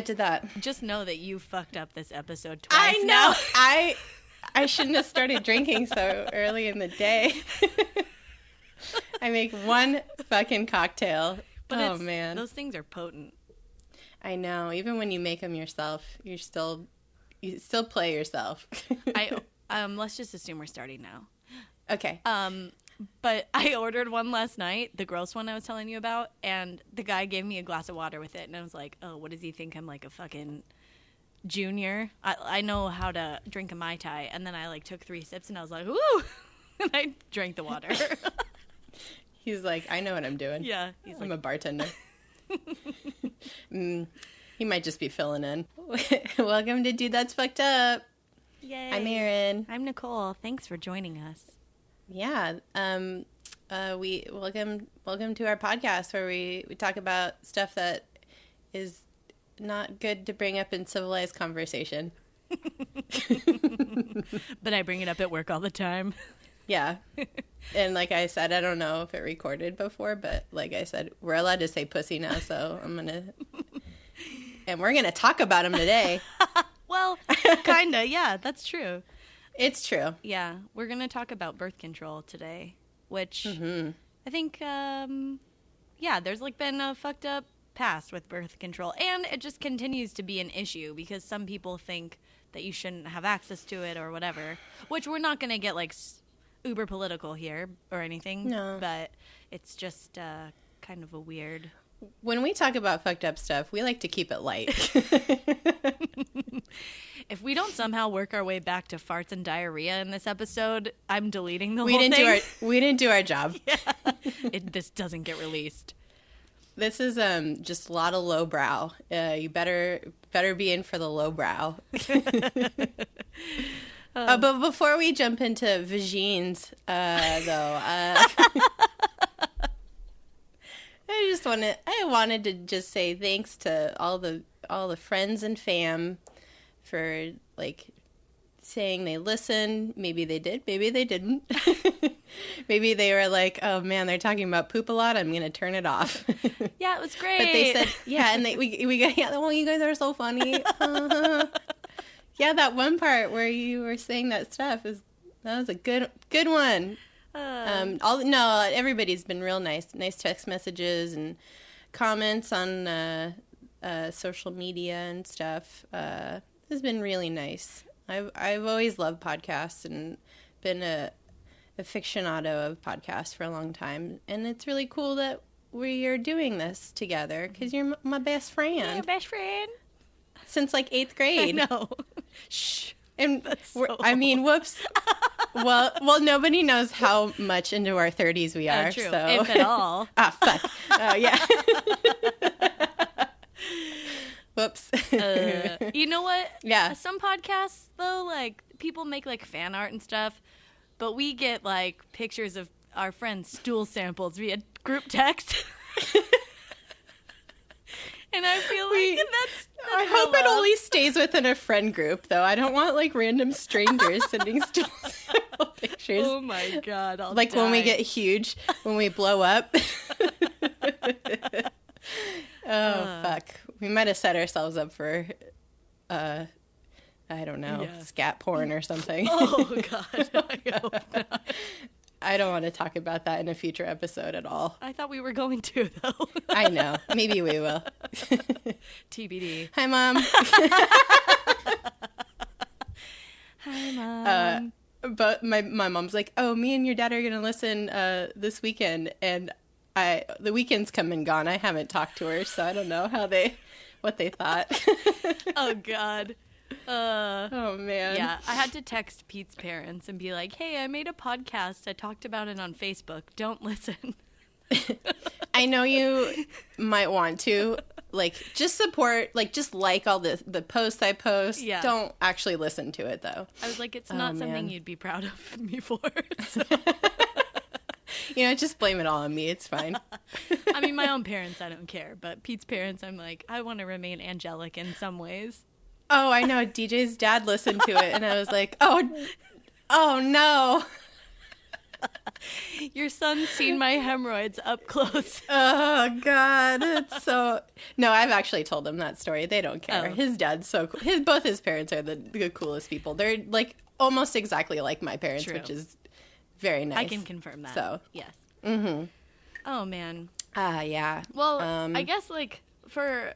I did that. Just know that you fucked up this episode twice. I know. Now. I shouldn't have started drinking so early in the day. I make one fucking cocktail. But man. Those things are potent. I know. Even when you make them yourself, you still play yourself. Let's just assume we're starting now. Okay. But I ordered one last night, the gross one I was telling you about, and the guy gave me a glass of water with it, and I was like, oh, what does he think? I'm like a fucking junior. I know how to drink a Mai Tai, and then I like took 3 sips, and I was like, ooh, and I drank the water. He's like, I know what I'm doing. Yeah. I'm a bartender. He might just be filling in. Welcome to Dude That's Fucked Up. Yay. I'm Erin. I'm Nicole. Thanks for joining us. Yeah. We welcome to our podcast where we talk about stuff that is not good to bring up in civilized conversation. But I bring it up at work all the time. Yeah. And like I said, I don't know if it recorded before, but like I said, we're allowed to say pussy now, so and we're going to talk about them today. Well, kind of. Yeah, that's true. It's true. Yeah, we're going to talk about birth control today, which I think, there's like been a fucked up past with birth control, and it just continues to be an issue because some people think that you shouldn't have access to it or whatever, which we're not going to get like uber political here or anything. No. But it's just kind of a weird... When we talk about fucked up stuff, we like to keep it light. If we don't somehow work our way back to farts and diarrhea in this episode, I'm deleting the whole thing. We didn't do our job. Yeah. This doesn't get released. This is just a lot of lowbrow. You better be in for the lowbrow. But before we jump into vagines, I wanted to just say thanks to all the friends and fam for like saying they listened. Maybe they did, maybe they didn't. Maybe they were like, oh man, they're talking about poop a lot, I'm gonna turn it off. Yeah, it was great. But they said, yeah, and we got, yeah, well, you guys are so funny. Yeah, that one part where you were saying that stuff that was a good one. Everybody's been real nice text messages and comments on social media and stuff. Has been really nice. I've always loved podcasts and been a aficionado of podcasts for a long time, and it's really cool that we are doing this together because you're my best friend. You're your best friend since like 8th grade. I know. Shh. And whoops. Well, nobody knows how much into our 30s we are. True. So. If at all. Fuck. Oh, yeah. Whoops. You know what? Yeah. Some podcasts, though, like, people make, like, fan art and stuff, but we get, like, pictures of our friends' stool samples via group text. And I feel like that's I hope it only stays within a friend group, though. I don't want, like, random strangers sending stool sample pictures. Oh, my God. I'll like, die. when we get huge, when we blow up. Fuck. We might have set ourselves up for, I don't know, scat porn or something. Oh, God. I hope not. I don't want to talk about that in a future episode at all. I thought we were going to, though. I know. Maybe we will. TBD. Hi, Mom. Hi, Mom. But my mom's like, oh, me and your dad are going to listen this weekend. And the weekend's come and gone. I haven't talked to her, so I don't know what they thought. Oh, God. Oh, man. Yeah, I had to text Pete's parents and be like, hey, I made a podcast. I talked about it on Facebook. Don't listen. I know you might want to. Like, just support, like, just like all the posts I post. Yeah. Don't actually listen to it, though. I was like, it's not something you'd be proud of me for. So. You know, just blame it all on me. It's fine. I mean, my own parents, I don't care. But Pete's parents, I'm like, I want to remain angelic in some ways. Oh, I know. DJ's dad listened to it, and I was like, oh no. Your son's seen my hemorrhoids up close. Oh God, it's so. No, I've actually told them that story. They don't care. Oh. His dad's so cool. Both his parents are the coolest people. They're like almost exactly like my parents, True. which is very nice. I can confirm that. So yes. Mm-hmm. Oh man. Yeah. Well, I guess like for.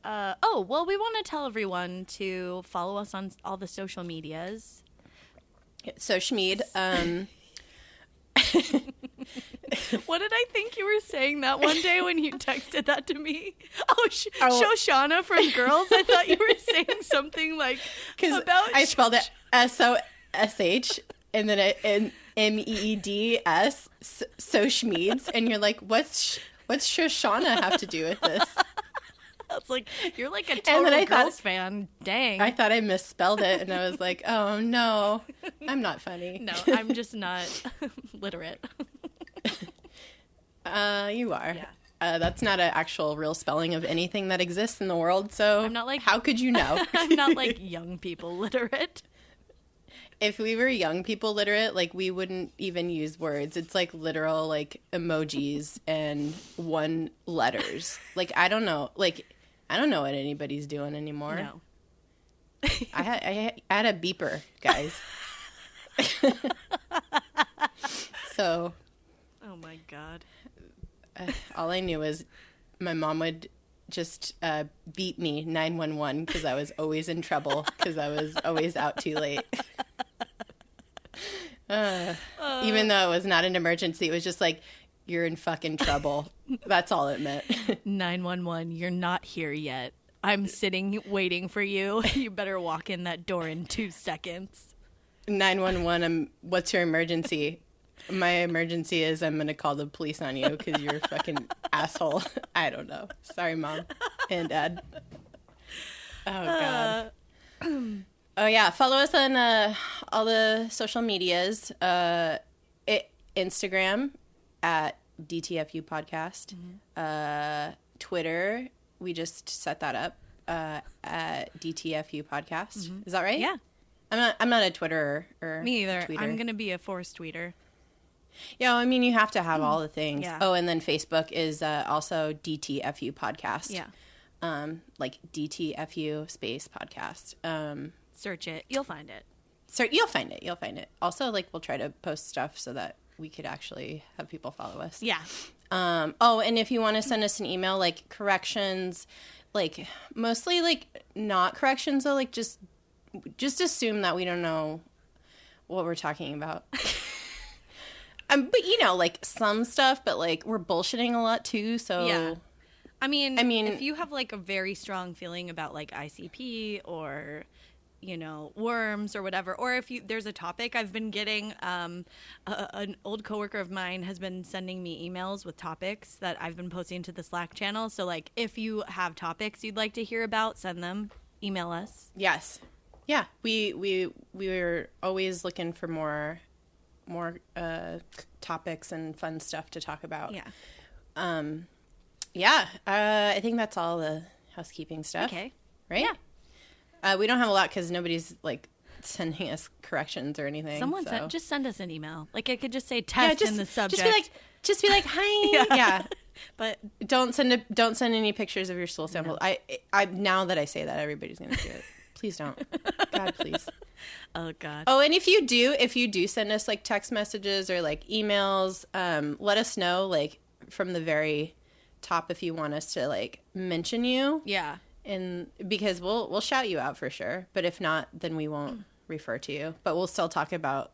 Well, we want to tell everyone to follow us on all the social medias. So Schmeed. What did I think you were saying that one day when you texted that to me? Shoshana from Girls. I thought you were saying something like about. I spelled it SOSH and then MEEDS. So Schmeeds, and you're like, what's Shoshana have to do with this? It's like, you're like a total Girls fan. Dang. I thought I misspelled it, and I was like, oh, no, I'm not funny. No, I'm just not literate. You are. Yeah. That's not an actual real spelling of anything that exists in the world, so I'm not like, how could you know? I'm not like young people literate. If we were young people literate, like, we wouldn't even use words. It's like literal, like, emojis and one letters. Like, I don't know what anybody's doing anymore. No. I had a beeper, guys. So. Oh my God. All I knew was my mom would just beat me 911 because I was always in trouble because I was always out too late. Even though it was not an emergency, it was just like, you're in fucking trouble. That's all it meant. 911, you're not here yet. I'm sitting waiting for you. You better walk in that door in 2 seconds. 911, what's your emergency? My emergency is I'm going to call the police on you because you're a fucking asshole. I don't know. Sorry, Mom and Dad. Oh, God. Oh, yeah. Follow us on all the social medias. Instagram at DTFU Podcast. Mm-hmm. Twitter, we just set that up at DTFU Podcast. Mm-hmm. Is that right? Yeah. I'm not a Twitterer. Me either. Tweeter. I'm going to be a forced tweeter. Yeah, I mean, you have to have all the things. Yeah. Oh, and then Facebook is also DTFU Podcast. Yeah. Like DTFU space podcast. Search it. You'll find it. You'll find it. Also, like, we'll try to post stuff so that we could actually have people follow us. Yeah. And if you want to send us an email, like, corrections, like, mostly, like, not corrections, though, like, just assume that we don't know what we're talking about. But, you know, like, some stuff, but, like, we're bullshitting a lot, too, so... Yeah. I mean, if you have, like, a very strong feeling about, like, ICP or, you know, worms or whatever, or if there's a topic I've been getting, an old coworker of mine has been sending me emails with topics that I've been posting to the Slack channel. So, like, if you have topics you'd like to hear about, send them. Email us. Yes. Yeah. We were always looking for more topics and fun stuff to talk about. Yeah. I think that's all the housekeeping stuff. Okay. Right? Yeah. We don't have a lot because nobody's, like, sending us corrections or anything. Someone just send us an email. Like, I could just say test in the subject. Just be like, hi. Yeah. But don't send any pictures of your stool sample. No. I now that I say that, everybody's going to do it. Please don't. God, please. Oh, God. Oh, and if you do send us, like, text messages or, like, emails, let us know, like, from the very top if you want us to, like, mention you. Yeah. And because we'll shout you out for sure. But if not, then we won't refer to you. But we'll still talk about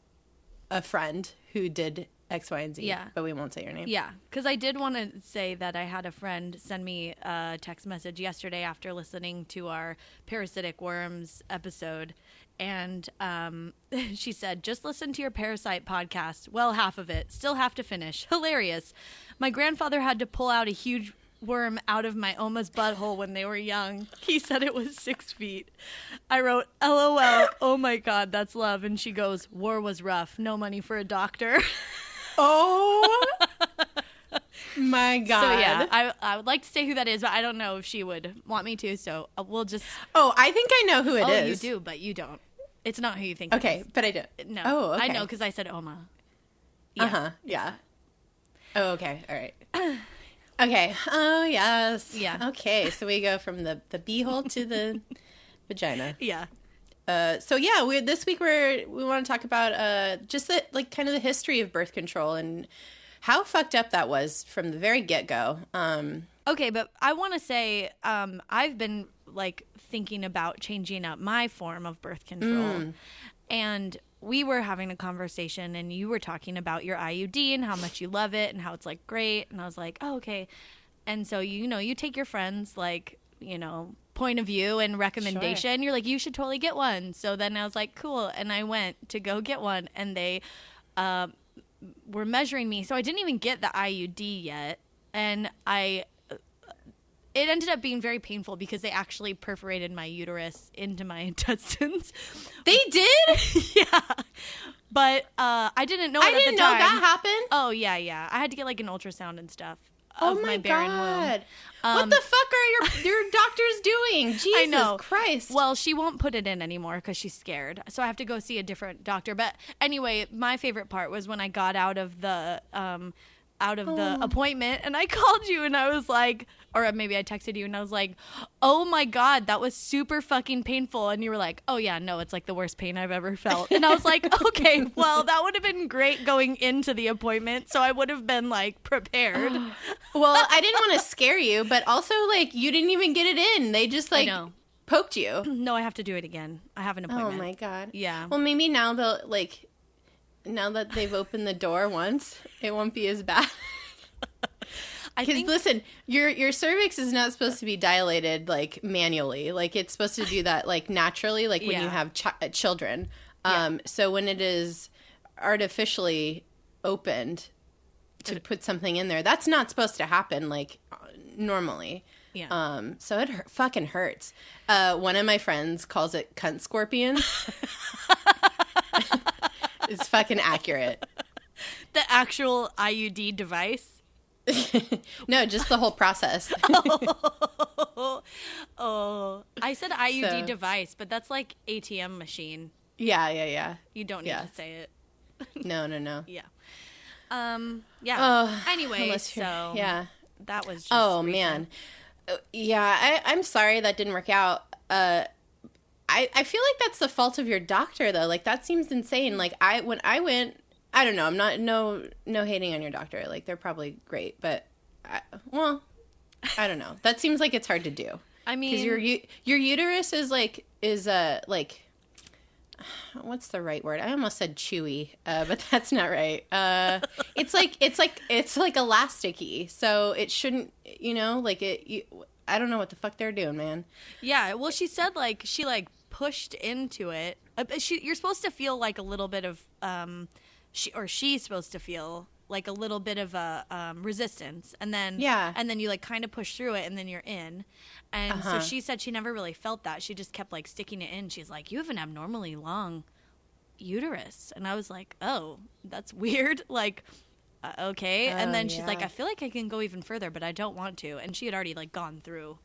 a friend who did X, Y, and Z. Yeah. But we won't say your name. Yeah. Because I did want to say that I had a friend send me a text message yesterday after listening to our parasitic worms episode. And she said, just listen to your parasite podcast. Well, half of it. Still have to finish. Hilarious. My grandfather had to pull out a huge worm out of my Oma's butthole when they were young. He said it was 6 feet. I wrote, LOL, oh my God, that's love. And she goes, war was rough. No money for a doctor. Oh my God. So yeah, I would like to say who that is, but I don't know if she would want me to. So we'll just. Oh, I think I know who it is. Oh, you do, but you don't. It's not who you think. Okay, it is. but I do. No. Oh, okay. I know because I said Oma. Uh-huh. Yeah. Oh, okay. All right. Okay. Oh, yes. Yeah. Okay. So we go from the beehole to the vagina. Yeah. So yeah, this week we want to talk about just the like kind of the history of birth control and how fucked up that was from the very get-go. Okay, but I want to say I've been like thinking about changing up my form of birth control. And we were having a conversation and you were talking about your IUD and how much you love it and how it's like great. And I was like, oh, okay. And so, you take your friends like, point of view and recommendation. Sure. You're like, you should totally get one. So then I was like, cool. And I went to go get one and they were measuring me. So I didn't even get the IUD yet. And it ended up being very painful because they actually perforated my uterus into my intestines. They did? Yeah. But I didn't know it at the time. I didn't know that happened. Oh, yeah. I had to get like an ultrasound and stuff of my barren womb. What the fuck are your doctors doing? Jesus I know. Christ. Well, she won't put it in anymore because she's scared. So I have to go see a different doctor. But anyway, my favorite part was when I got out of the appointment and I called you and I was like, or maybe I texted you and I was like, oh my God, that was super fucking painful. And you were like, oh yeah, no, it's like the worst pain I've ever felt. And I was like, okay, well, that would have been great going into the appointment. So I would have been like prepared. Well, I didn't want to scare you, but also like you didn't even get it in. They just like poked you. No, I have to do it again. I have an appointment. Oh my God. Yeah. Well, maybe now now that they've opened the door once, it won't be as bad. Because listen, your cervix is not supposed to be dilated like manually. Like it's supposed to do that like naturally, like when you have children. So when it is artificially opened to put something in there, that's not supposed to happen like normally. Yeah. So it fucking hurts. One of my friends calls it cunt scorpions. It's fucking accurate. The actual IUD device? No, just the whole process. Oh, I said IUD device, but that's like ATM machine. Yeah. You don't need to say it. No. Yeah. Yeah. Anyway, yeah, that was just recent. Man. Yeah, I'm sorry that didn't work out. I feel like that's the fault of your doctor though. Like that seems insane. Like when I went, I don't know. I'm not no hating on your doctor. Like they're probably great, but I don't know. That seems like it's hard to do. I mean, because your uterus is like what's the right word? I almost said chewy, but that's not right. It's like elasticy, so it shouldn't. I don't know what the fuck they're doing, man. Yeah. Well, she said like she like pushed into it. You're supposed to feel like a little bit of she's supposed to feel like a little bit of a resistance, and then you like kind of push through it, and then you're in. And so she said she never really felt that. She just kept like sticking it in. She's like, you have an abnormally long uterus, and I was like, oh, that's weird. Like, okay. And then she's like, I feel like I can go even further, but I don't want to. And she had already like gone through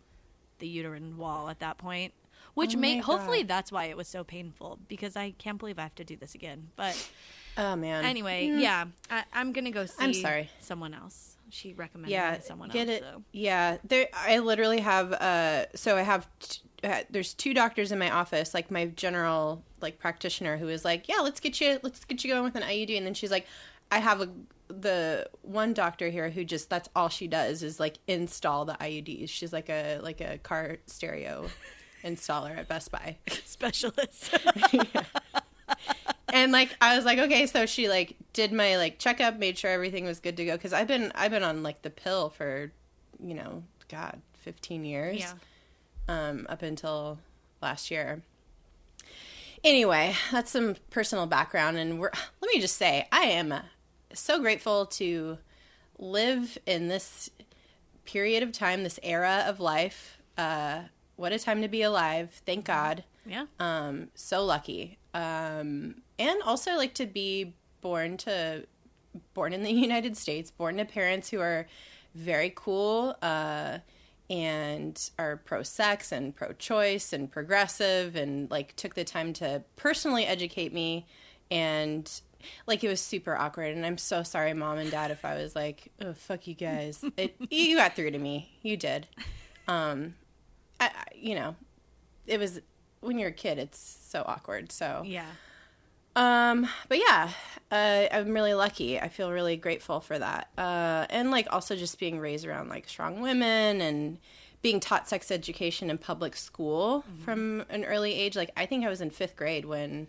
the uterine wall at that point, which hopefully that's why it was so painful, because I can't believe I have to do this again. But oh man. Anyway, yeah, I'm gonna go see someone else. She recommended someone else. So. Yeah, I literally have. So I have. There's two doctors in my office, like my general like practitioner, who is like, yeah, let's get you going with an IUD, and then she's like, I have the one doctor here who just that's all she does is like install the IUDs. She's like a car stereo installer at Best Buy. Specialist. Yeah. And like I was like, okay, so she like did my like checkup, made sure everything was good to go, because I've been on like the pill for 15 years. Yeah. Up until last year. Anyway, that's some personal background, and let me just say, I am so grateful to live in this period of time, this era of life. What a time to be alive. Thank God. Yeah. So lucky. And also like to be born in the United States, born to parents who are very cool, and are pro-sex and pro-choice and progressive, and like took the time to personally educate me and like, it was super awkward, and I'm so sorry, Mom and Dad, if I was like, oh, fuck you guys. You got through to me. You did. You know, it was, when you're a kid, it's so awkward, so. Yeah. But yeah, I'm really lucky. I feel really grateful for that. And, like, also just being raised around, like, strong women and being taught sex education in public school from an early age. Like, I think I was in 5th grade when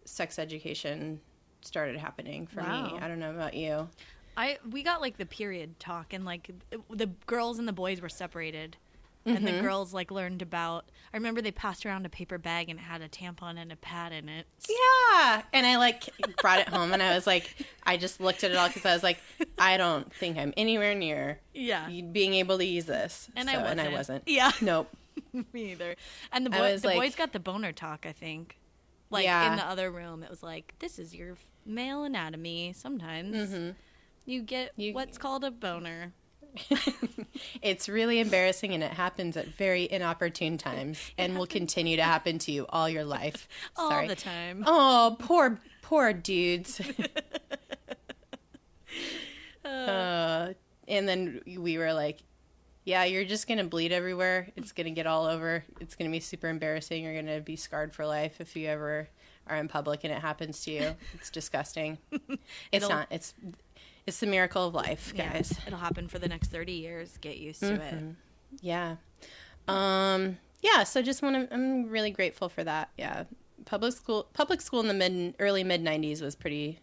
sex education started happening for me. I don't know about you. We got, like, the period talk, and, like, the girls and the boys were separated. And the girls, like, learned about... I remember they passed around a paper bag and it had a tampon and a pad in it. Yeah! And I, like, brought it home, and I was like... I just looked at it all because I was like, I don't think I'm anywhere near being able to use this. And, so, I wasn't. Yeah. Nope. Me either. And the boys got the boner talk, I think. Like, in the other room, it was like, this is your male anatomy. Sometimes you get what's called a boner. It's really embarrassing, and it happens at very inopportune times, and will continue to happen to you all your life. All the time. Oh, poor dudes. And then we were like, yeah, you're just going to bleed everywhere. It's going to get all over. It's going to be super embarrassing. You're going to be scarred for life if you ever are in public and it happens to you. It's disgusting. It's the miracle of life, guys. Yeah, it'll happen for the next 30 years. Get used to it. Yeah. So I'm really grateful for that. Yeah. Public school in the early mid 90s was pretty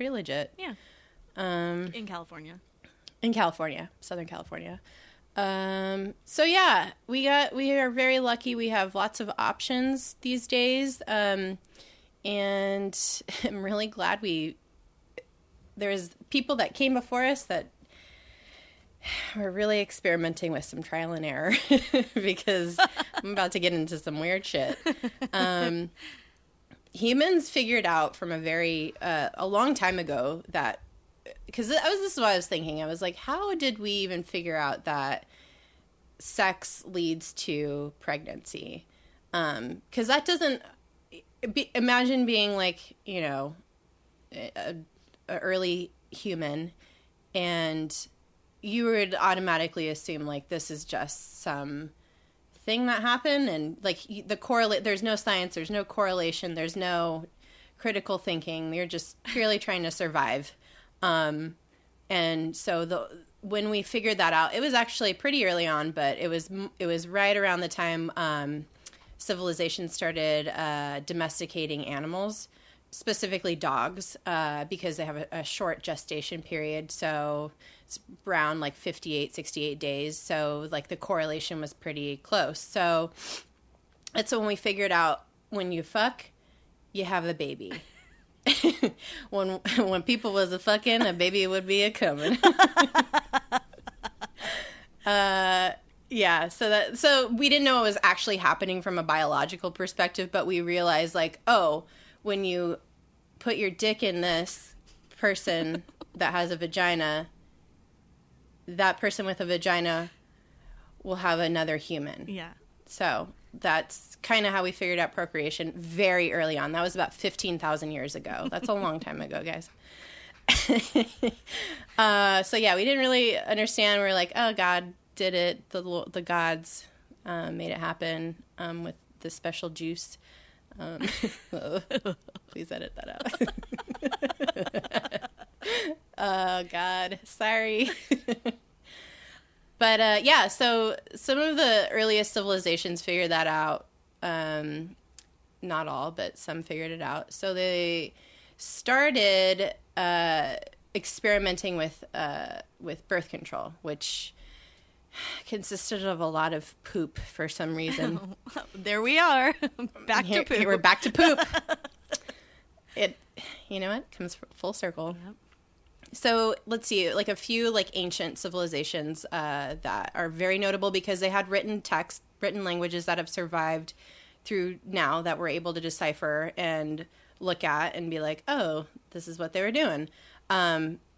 legit. Yeah. In California. Southern California. So yeah, we are very lucky. We have lots of options these days. And I'm really glad there's people that came before us that were really experimenting with some trial and error because I'm about to get into some weird shit. Humans figured out from a long time ago that, because this is what I was thinking. I was like, how did we even figure out that sex leads to pregnancy? Because that doesn't, imagine being like, you know, a early human, and you would automatically assume like this is just some thing that happened, and like there's no science, there's no correlation, there's no critical thinking. You're just purely trying to survive. And so when we figured that out, it was actually pretty early on, but it was right around the time civilization started domesticating animals, specifically dogs, because they have a short gestation period. So it's around like 58, 68 days. So like the correlation was pretty close. So that's when we figured out when you fuck, you have a baby. when people was a fucking, a baby would be a coming. Yeah, so we didn't know what was actually happening from a biological perspective, but we realized like, oh, when you put your dick in this person that has a vagina, that person with a vagina will have another human. Yeah. So that's kind of how we figured out procreation very early on. That was about 15,000 years ago. That's a long time ago, guys. So yeah, we didn't really understand. We're like, oh, God did it. The gods made it happen with the special juice. Please edit that out. Oh, God. Sorry. But, yeah, so some of the earliest civilizations figured that out. Not all, but some figured it out. So they started experimenting with birth control, which consisted of a lot of poop for some reason. There we are. Back to poop. We're back to poop. You know what? Comes full circle. Yep. So let's see, like a few like ancient civilizations that are very notable because they had written languages that have survived through now that we're able to decipher and look at and be like, oh, this is what they were doing.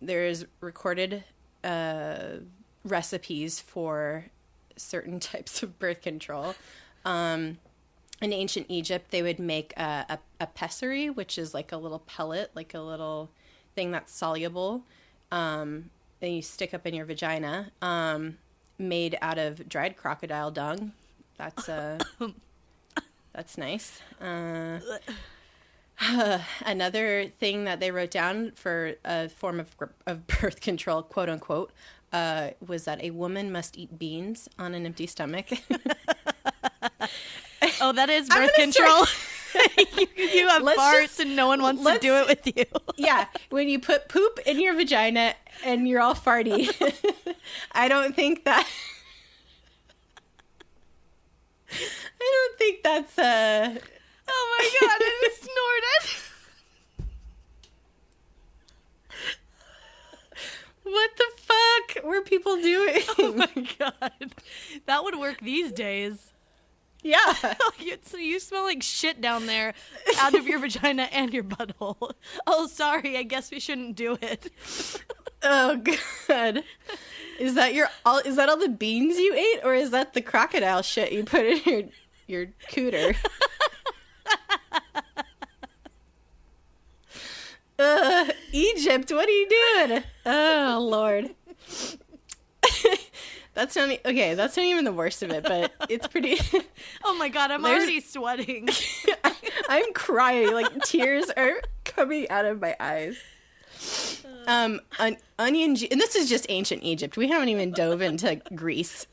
There's recorded recipes for certain types of birth control. And in ancient Egypt, they would make a pessary, which is like a little pellet, like a little thing that's soluble, that you stick up in your vagina, made out of dried crocodile dung. That's nice. Another thing that they wrote down for a form of birth control, quote unquote, was that a woman must eat beans on an empty stomach. Oh, that is birth control. You have farts and no one wants to do it with you. Yeah, when you put poop in your vagina and you're all farty. I don't think that's Oh my god, I just snorted. What the fuck were people doing? Oh my god. That would work these days. Yeah. So you smell like shit down there out of your vagina and your butthole. Oh, sorry. I guess we shouldn't do it. Oh god. Is that all the beans you ate, or is that the crocodile shit you put in your cooter? Egypt, what are you doing? Oh Lord. That's not even the worst of it, but it's pretty. Oh my god, I'm already sweating. I'm crying, like tears are coming out of my eyes. Onion juice, and this is just ancient Egypt. We haven't even dove into Greece.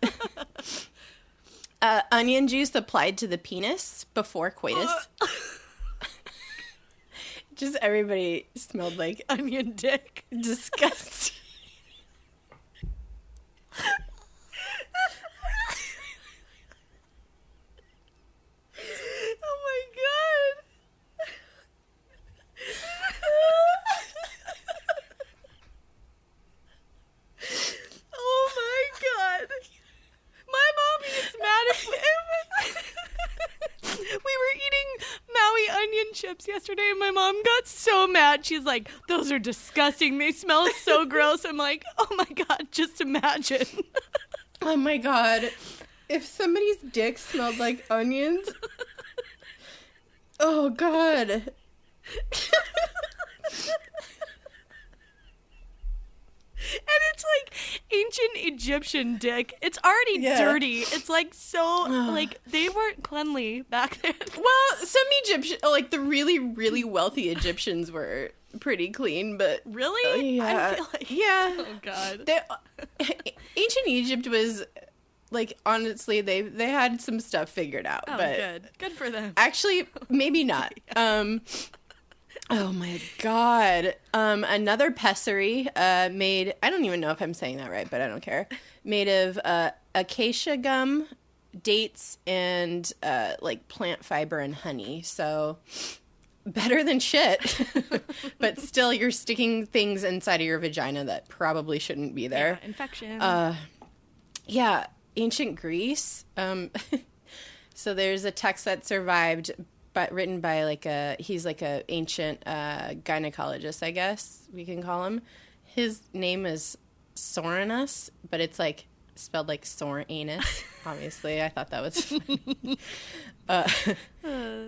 Onion juice applied to the penis before coitus. Just everybody smelled like onion dick. Disgusting. Oh my god. Oh my god. My mom gets mad at me. We were eating Maui onion chips yesterday and my mom got so mad. She's like, those are disgusting. They smell so gross. I'm like, oh my god, just imagine. Oh my god. If somebody's dick smelled like onions. Oh god. And it's like ancient Egyptian dick. It's already dirty. It's like so, like, they weren't cleanly back then. Well, some Egyptian, like the really, really wealthy Egyptians were pretty clean, but... Really? Yeah. I feel like... Yeah. Oh, God. Ancient Egypt was, like, honestly, they had some stuff figured out. Oh, but good. Good for them. Actually, maybe not. Oh my god. Another pessary made, I don't even know if I'm saying that right, but I don't care. Made of acacia gum, dates, and like plant fiber and honey. So better than shit. But still you're sticking things inside of your vagina that probably shouldn't be there. Yeah, infection. Yeah, ancient Greece. So there's a text that survived, but written by he's like a ancient gynecologist, I guess we can call him. His name is Soranus, but it's like spelled like Soranus. Obviously, I thought that was funny.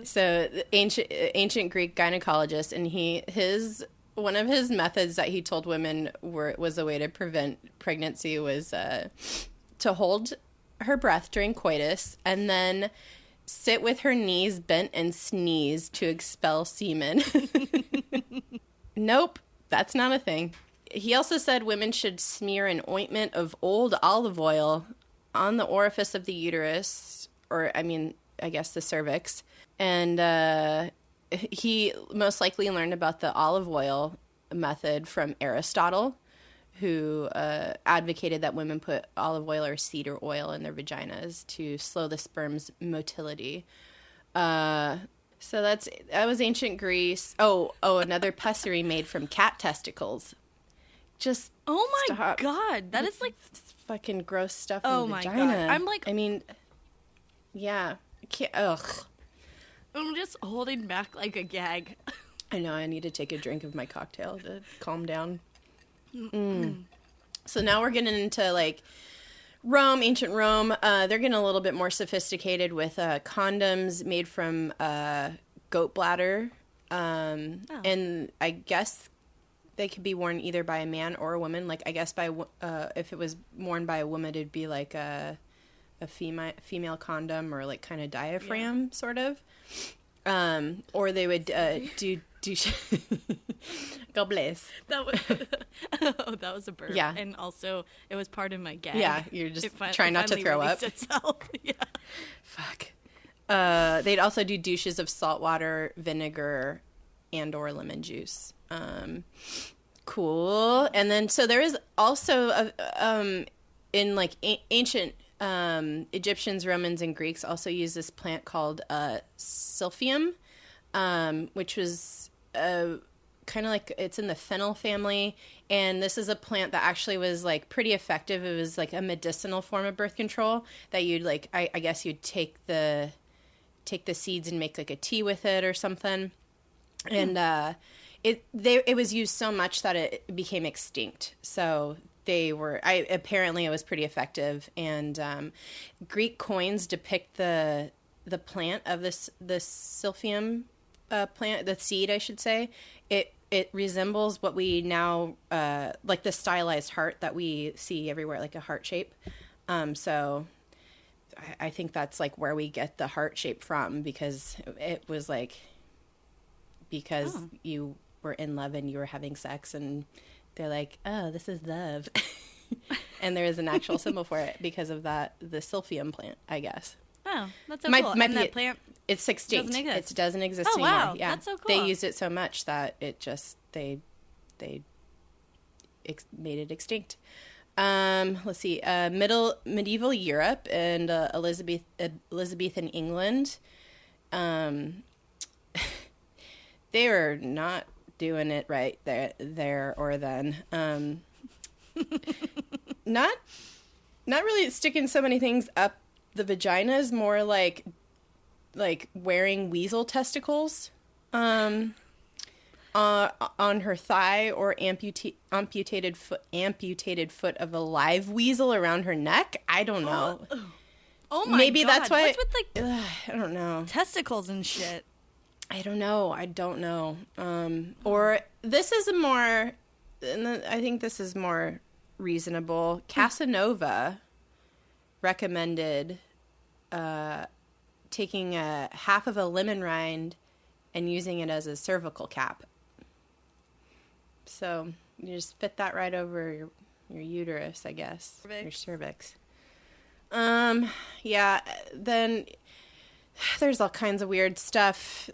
So the ancient Greek gynecologist, and one of his methods that he told women was a way to prevent pregnancy was to hold her breath during coitus and then sit with her knees bent and sneeze to expel semen. Nope, that's not a thing. He also said women should smear an ointment of old olive oil on the orifice of the uterus, or I guess the cervix. And he most likely learned about the olive oil method from Aristotle, who advocated that women put olive oil or cedar oil in their vaginas to slow the sperm's motility. So that was ancient Greece. Oh, another pessary made from cat testicles. Just oh my god, that is like fucking gross stuff oh in the my vagina. god, I'm like, yeah, ugh. I'm just holding back like a gag. I know, I need to take a drink of my cocktail to calm down. So now we're getting into like Rome, ancient Rome, they're getting a little bit more sophisticated with condoms made from goat bladder. And I guess they could be worn either by a man or a woman. Like, I guess if it was worn by a woman, it'd be like a female condom or like kind of diaphragm sort of. Or they would do God bless. That was a burp. Yeah. And also, it was part of my gag. Yeah, you're just trying not to throw up. Yeah. Fuck. They'd also do douches of salt water, vinegar, and or lemon juice. Cool. And then, so there is also, in like ancient Egyptians, Romans, and Greeks also used this plant called silphium, which was kind of like, it's in the fennel family, and this is a plant that actually was like pretty effective. It was like a medicinal form of birth control that you'd like, I guess you'd take the seeds and make like a tea with it or something. And it was used so much that it became extinct. So apparently it was pretty effective. And Greek coins depict the plant of this silphium plant, the seed, I should say. It resembles what we now like the stylized heart that we see everywhere, like a heart shape. So I think that's like where we get the heart shape from, because it was like, because you were in love and you were having sex, and they're like, oh, this is love. And there is an actual symbol for it because of the silphium plant, I guess. Oh, that's so cool. And that plant, it's extinct. Doesn't exist. It doesn't exist anymore. Wow, yeah. That's so cool. They used it so much that it just they made it extinct. Let's see. Medieval Europe and Elizabethan England. They were not doing it right there or then. Not really sticking so many things up the vaginas, more like wearing weasel testicles on her thigh, or amputated foot of a live weasel around her neck. I don't know. Oh my Maybe God. that's why. What's with like I don't know. testicles and shit? I don't know. Or this is I think this is more reasonable. Casanova recommended taking a half of a lemon rind and using it as a cervical cap. So you just fit that right over your uterus, I guess. Your cervix. Yeah, then there's all kinds of weird stuff.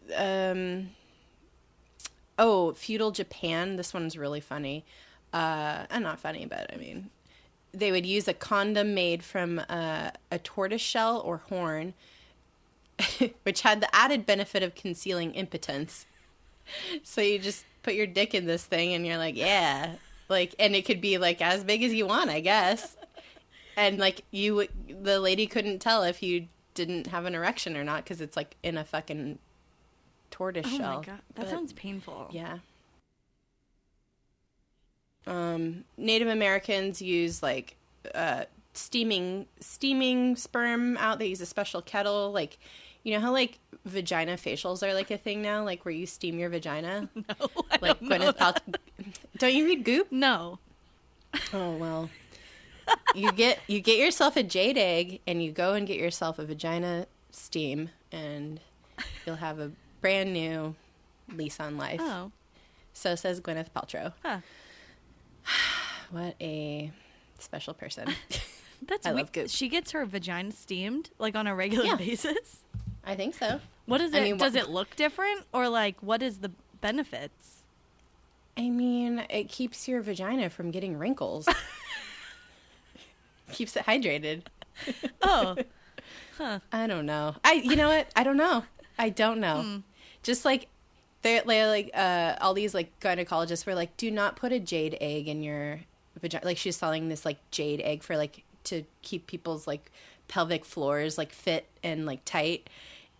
Feudal Japan. This one's really funny. Not funny, but I mean, they would use a condom made from a tortoise shell or horn, which had the added benefit of concealing impotence. So you just put your dick in this thing and you're like, yeah. Like, and it could be like as big as you want, I guess. And like the lady couldn't tell if you didn't have an erection or not, because it's like in a fucking tortoise shell. Oh my God. That sounds painful. Yeah. Native Americans use like steaming sperm out. They use a special kettle. Like, you know how like vagina facials are like a thing now, like where you steam your vagina? No, I like don't know that. Don't you read Goop? No. Oh well. You get yourself a jade egg and you go and get yourself a vagina steam, and you'll have a brand new lease on life. Oh. So says Gwyneth Paltrow. Huh. What a special person. That's I love Goop. She gets her vagina steamed like on a regular basis? I think so. What is it? I mean, does it look different, or like what is the benefits? I mean, it keeps your vagina from getting wrinkles. Keeps it hydrated. Oh. Huh. I don't know. You know what? I don't know. Just like they're like all these like gynecologists were like, do not put a jade egg in your vagina. Like she's selling this like jade egg for like to keep people's like pelvic floors like fit and like tight,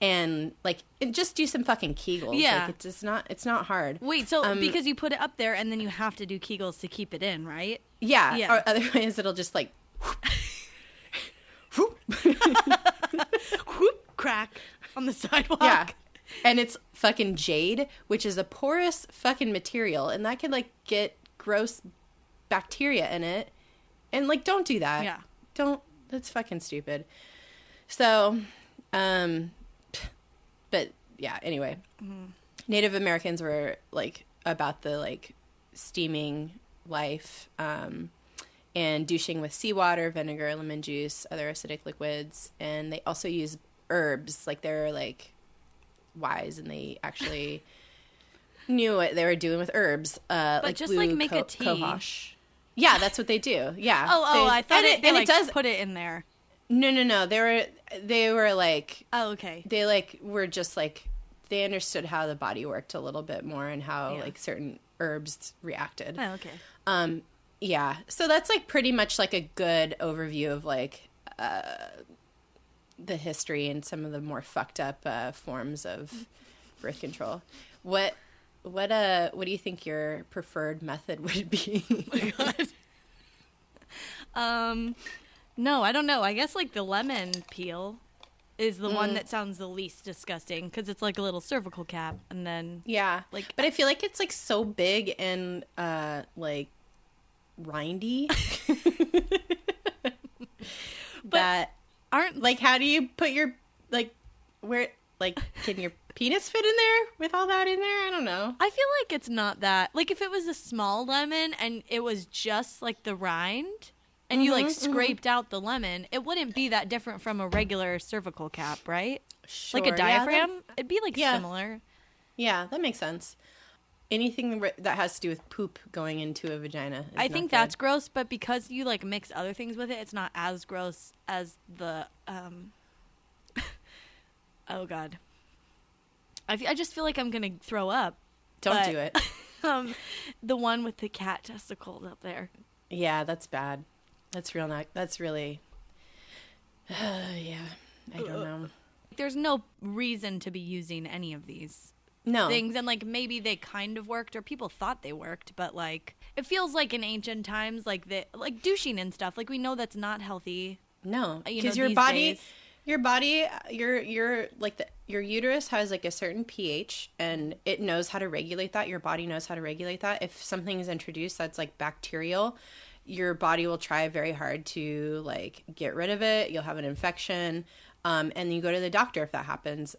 and like just do some fucking Kegels. Yeah, like, it's not hard. Wait, so because you put it up there and then you have to do Kegels to keep it in, right? Yeah. Or otherwise it'll just like crack on the sidewalk. Yeah. And it's fucking jade, which is a porous fucking material. And that could, like, get gross bacteria in it. And, like, don't do that. Yeah. Don't. That's fucking stupid. So, but, yeah, anyway. Mm-hmm. Native Americans were, like, about the, like, steaming life, and douching with seawater, vinegar, lemon juice, other acidic liquids. And they also use herbs. Like, they're, like, wise, and they actually knew what they were doing with herbs. But like just, blue, like, make a tea. Cohosh. Yeah, that's what they do. Yeah. I thought they like, it does put it in there. No. They were like... Oh, okay. They, like, were just, like... They understood how the body worked a little bit more and how, like, certain herbs reacted. Oh, okay. Yeah. So that's, like, pretty much, like, a good overview of, like, the history and some of the more fucked up forms of birth control. What do you think your preferred method would be? Oh my God. No, I don't know. I guess, like, the lemon peel is the one that sounds the least disgusting because it's like a little cervical cap, and then like. But I feel like it's, like, so big and like rindy that aren't, like, how do you put your, like, where, like, can your penis fit in there with all that in there? I don't know. I feel like it's not that, like, if it was a small lemon and it was just, like, the rind and you, like, scraped out the lemon, it wouldn't be that different from a regular cervical cap, right? Sure. Like a diaphragm? Yeah, it'd be, like, similar. Yeah, that makes sense. Anything that has to do with poop going into a vagina is I think that's gross, but because you, like, mix other things with it, it's not as gross as the, oh, God. I just feel like I'm going to throw up. Don't do it. The one with the cat testicles up there. Yeah, that's bad. That's real. That's really. Yeah, I don't know. There's no reason to be using any of these things, and, like, maybe they kind of worked, or people thought they worked, but, like, it feels like in ancient times, like, like douching and stuff. Like, we know that's not healthy. No, because your body. Your body, your like your uterus has, like, a certain pH, and it knows how to regulate that. Your body knows how to regulate that. If something is introduced that's, like, bacterial, your body will try very hard to, like, get rid of it. You'll have an infection, and you go to the doctor if that happens.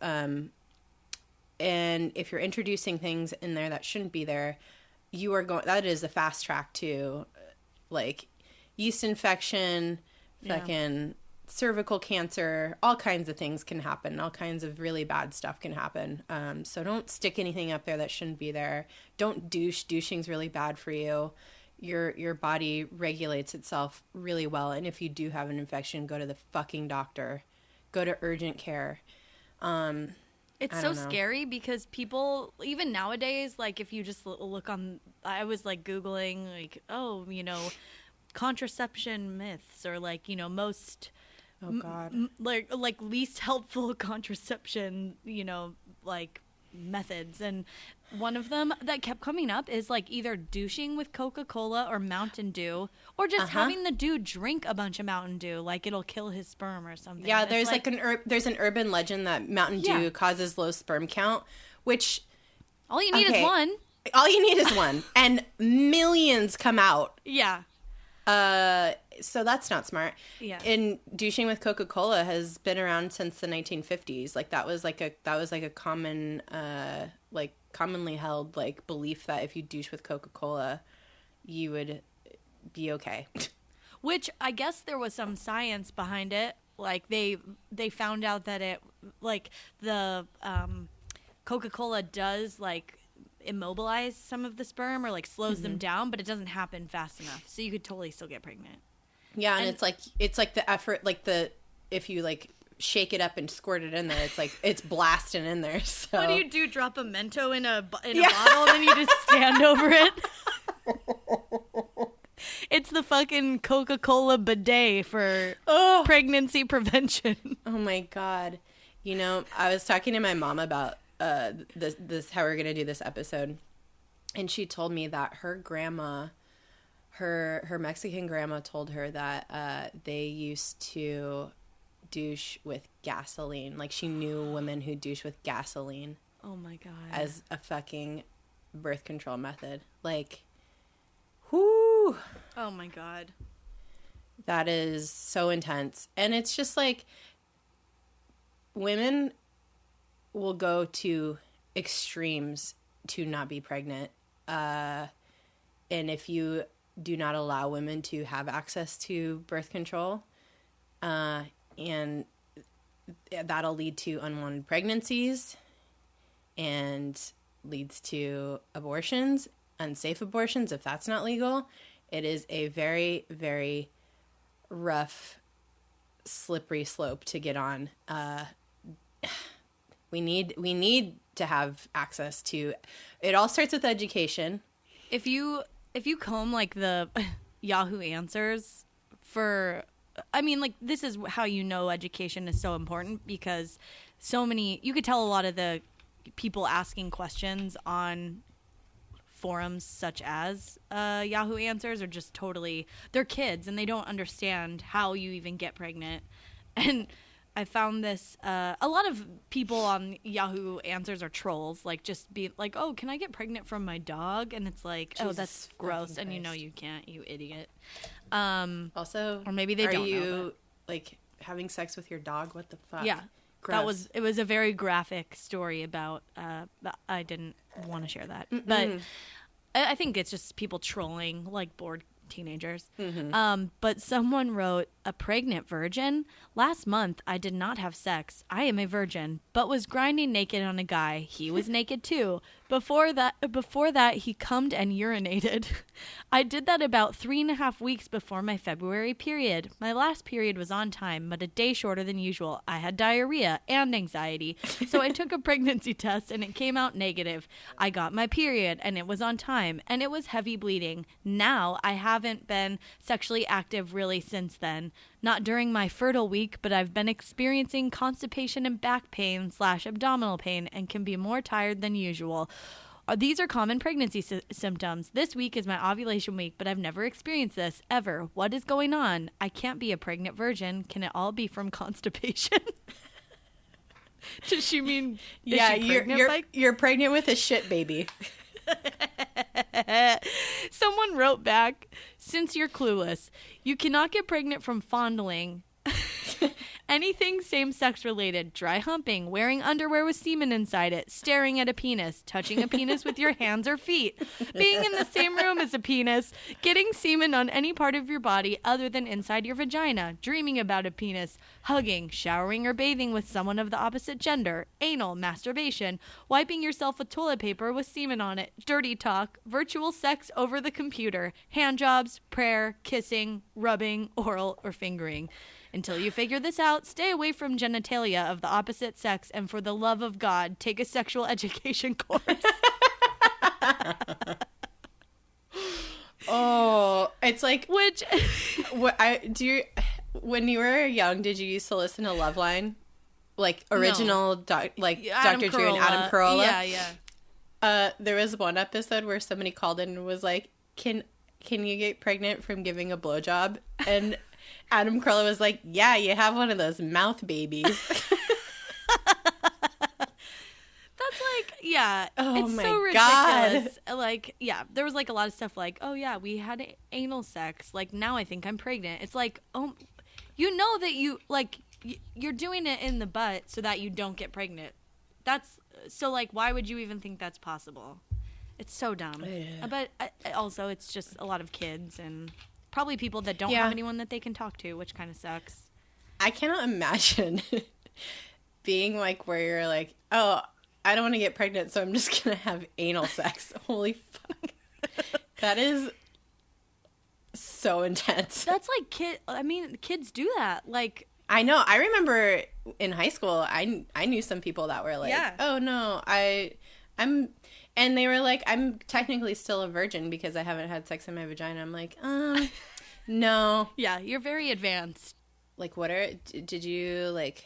And if you're introducing things in there that shouldn't be there, you are going. That is a fast track to, like, yeast infection, fucking cervical cancer. All kinds of things can happen. All kinds of really bad stuff can happen. So don't stick anything up there that shouldn't be there. Don't douche. Douching's really bad for you. Your body regulates itself really well, and if you do have an infection, go to the fucking doctor. Go to urgent care. It's so scary because people, even nowadays, like, if you just look on, I was, like, Googling, like, contraception myths, or, like, most, like least helpful contraception, like, methods. And one of them that kept coming up is, like, either douching with Coca-Cola or Mountain Dew, or just having the dude drink a bunch of Mountain Dew, like, it'll kill his sperm or something. Yeah, there's like there's an urban legend that Mountain Dew causes low sperm count, which all you need is one. All you need is one, and millions come out. Yeah. So that's not smart. Yeah. And douching with Coca-Cola has been around since the 1950s. Like, that was like a common, like, commonly held, like, belief that if you douche with Coca-Cola, you would be okay. Which I guess there was some science behind it. Like, they found out that it, like, the Coca-Cola does, like, immobilize some of the sperm, or, like, slows them down, but it doesn't happen fast enough. So you could totally still get pregnant. Yeah, and it's like the effort, like, if you, like, shake it up and squirt it in there, it's like it's blasting in there. So what do you do? Drop a Mento in a bottle, and then you just stand over it? It's the fucking Coca-Cola bidet for pregnancy prevention. Oh my God. I was talking to my mom about this how we're gonna do this episode, and she told me that her grandma, her Mexican grandma, told her that they used to douche with gasoline. Like, she knew women who douche with gasoline. Oh my God. As a fucking birth control method. Like, whoo. Oh my God. That is so intense. And it's just like, women will go to extremes to not be pregnant. And if you do not allow women to have access to birth control, and that'll lead to unwanted pregnancies and leads to abortions, unsafe abortions if that's not legal. It is a very, very rough, slippery slope to get on. We need to have access to. It all starts with education. If you comb like the Yahoo Answers for, I mean, like, this is how you know education is so important, because so many, you could tell a lot of the people asking questions on forums such as Yahoo Answers are just totally, they're kids and they don't understand how you even get pregnant. And I found this, a lot of people on Yahoo Answers are trolls, like, just be like, oh, can I get pregnant from my dog? And it's like, Jesus, oh, that's gross, and you know you can't, you idiot. Also, or maybe they don't know. Are you, like, having sex with your dog? What the fuck? Yeah. Gross. It was a very graphic story about, I didn't want to share that. Mm-mm. But I think it's just people trolling, like, bored teenagers. Mm-hmm. But someone wrote, a pregnant virgin? Last month, I did not have sex. I am a virgin, but was grinding naked on a guy. He was naked too. Before that, he cummed and urinated. I did that about 3.5 weeks before my February period. My last period was on time, but a day shorter than usual. I had diarrhea and anxiety, so I took a pregnancy test and it came out negative. I got my period and it was on time, and it was heavy bleeding. Now, I haven't been sexually active really since then. Not during my fertile week, but I've been experiencing constipation and back pain / abdominal pain and can be more tired than usual. These are common pregnancy symptoms. This week is my ovulation week, but I've never experienced this, ever. What is going on? I can't be a pregnant virgin. Can it all be from constipation? Does she mean... Yeah, you're pregnant with a shit baby. Someone wrote back, since you're clueless, you cannot get pregnant from fondling. Anything same-sex related, dry humping, wearing underwear with semen inside it, staring at a penis, touching a penis with your hands or feet, being in the same room as a penis, getting semen on any part of your body other than inside your vagina, dreaming about a penis, hugging, showering or bathing with someone of the opposite gender, anal, masturbation, wiping yourself with toilet paper with semen on it, dirty talk, virtual sex over the computer, hand jobs, prayer, kissing, rubbing, oral, or fingering. Until you figure this out, stay away from genitalia of the opposite sex, and for the love of God, take a sexual education course. Oh, it's like, which when you were young, did you used to listen to Loveline, like original, no. Dr. Drew and Adam Carolla? Yeah. There was one episode where somebody called in and was like, "Can you get pregnant from giving a blowjob?" And Adam Carolla was like, yeah, you have one of those mouth babies. That's like, yeah. Oh, it's my so ridiculous. God. Like, yeah, there was like a lot of stuff like, oh, yeah, we had anal sex. Like, now I think I'm pregnant. It's like, oh, you know that you're doing it in the butt so that you don't get pregnant. So, like, why would you even think that's possible? It's so dumb. Yeah. But also, it's just a lot of kids and... probably people that don't have anyone that they can talk to, which kind of sucks. I cannot imagine being like where you're like, oh, I don't want to get pregnant, so I'm just going to have anal sex. Holy fuck. That is so intense. That's like kids do that. Like, I know. I remember in high school, I knew some people that were like, oh, no, I'm... And they were like, I'm technically still a virgin because I haven't had sex in my vagina. I'm like, no. Yeah, you're very advanced. Like, did you, like,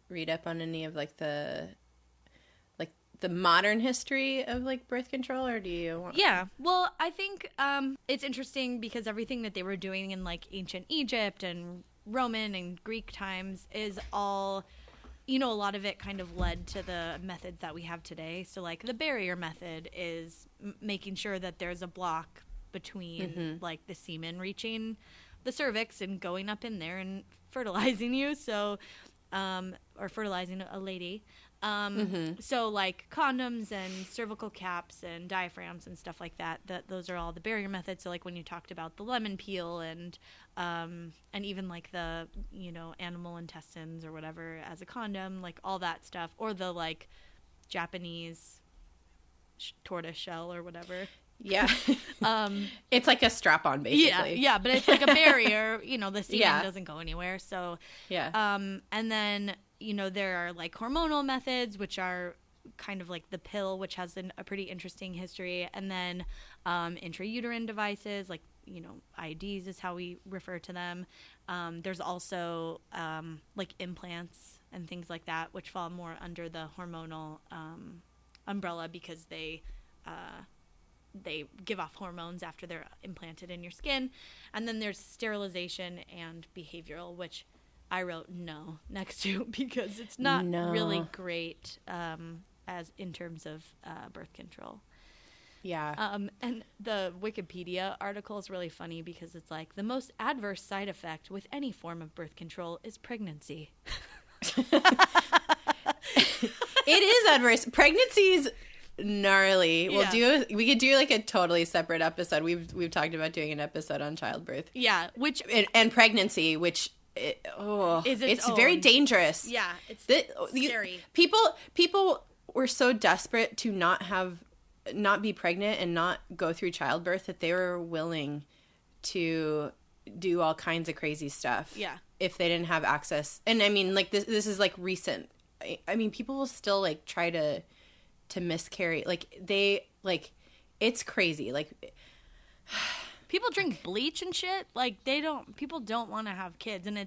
read up on any of, like, the modern history of, like, birth control, or do you want... Yeah, well, I think it's interesting because everything that they were doing in, like, ancient Egypt and Roman and Greek times is all, a lot of it kind of led to the methods that we have today. So like the barrier method is making sure that there's a block between like the semen reaching the cervix and going up in there and fertilizing you. So, or fertilizing a lady. So like condoms and cervical caps and diaphragms and stuff like that, those are all the barrier methods. So like when you talked about the lemon peel and even like the, animal intestines or whatever as a condom, like all that stuff, or the like Japanese tortoise shell or whatever. Yeah. It's like a strap on basically. Yeah, but it's like a barrier, the semen doesn't go anywhere. So, and then, there are like hormonal methods, which are kind of like the pill, which has a pretty interesting history. And then intrauterine devices, like, IUDs is how we refer to them. There's also like implants and things like that, which fall more under the hormonal umbrella because they give off hormones after they're implanted in your skin. And then there's sterilization and behavioral, which I wrote no next to because it's not really great as in terms of birth control. Yeah. And the Wikipedia article is really funny because it's like the most adverse side effect with any form of birth control is pregnancy. It is adverse. Pregnancy's gnarly. We could do like a totally separate episode. We've talked about doing an episode on childbirth. Yeah, which and pregnancy, which it's very dangerous. Yeah, it's scary. People were so desperate to not be pregnant and not go through childbirth that they were willing to do all kinds of crazy stuff. Yeah, if they didn't have access. And I mean, like this is like recent. I mean, people will still like try to miscarry. It's crazy. Like people drink bleach and shit. Like people don't want to have kids. And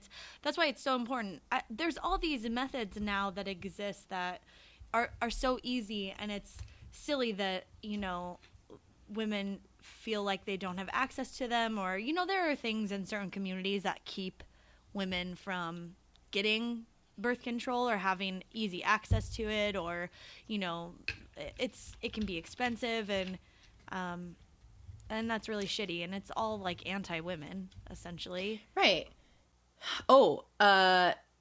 that's why it's so important. There's all these methods now that exist that are so easy. And it's silly that, women feel like they don't have access to them, or, there are things in certain communities that keep women from getting birth control or having easy access to it, or, it can be expensive and that's really shitty, and it's all like anti-women essentially. Right.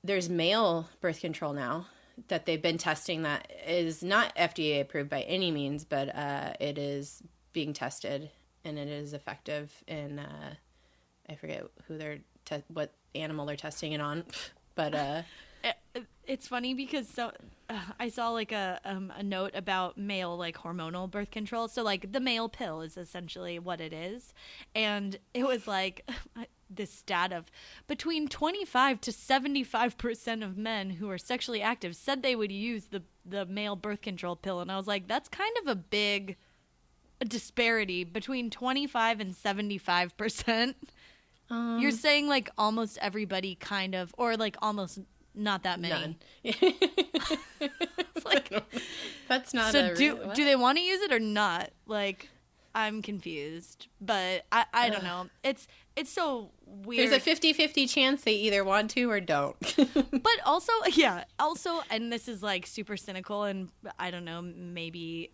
There's male birth control now that they've been testing that is not FDA approved by any means, but it is being tested and it is effective in I forget what animal they're testing it on, but it's funny because I saw like a note about male like hormonal birth control. So like the male pill is essentially what it is, and it was like this stat of between 25 to 75% of men who are sexually active said they would use the male birth control pill, and I was like, that's kind of a big disparity between 25 and 75%. You're saying like almost everybody kind of, or like almost not that many. None. It's like, that's not so do they want to use it or not? Like, I'm confused, but I don't know. It's so weird. There's a 50-50 chance they either want to or don't. But also, and this is like super cynical, and I don't know, maybe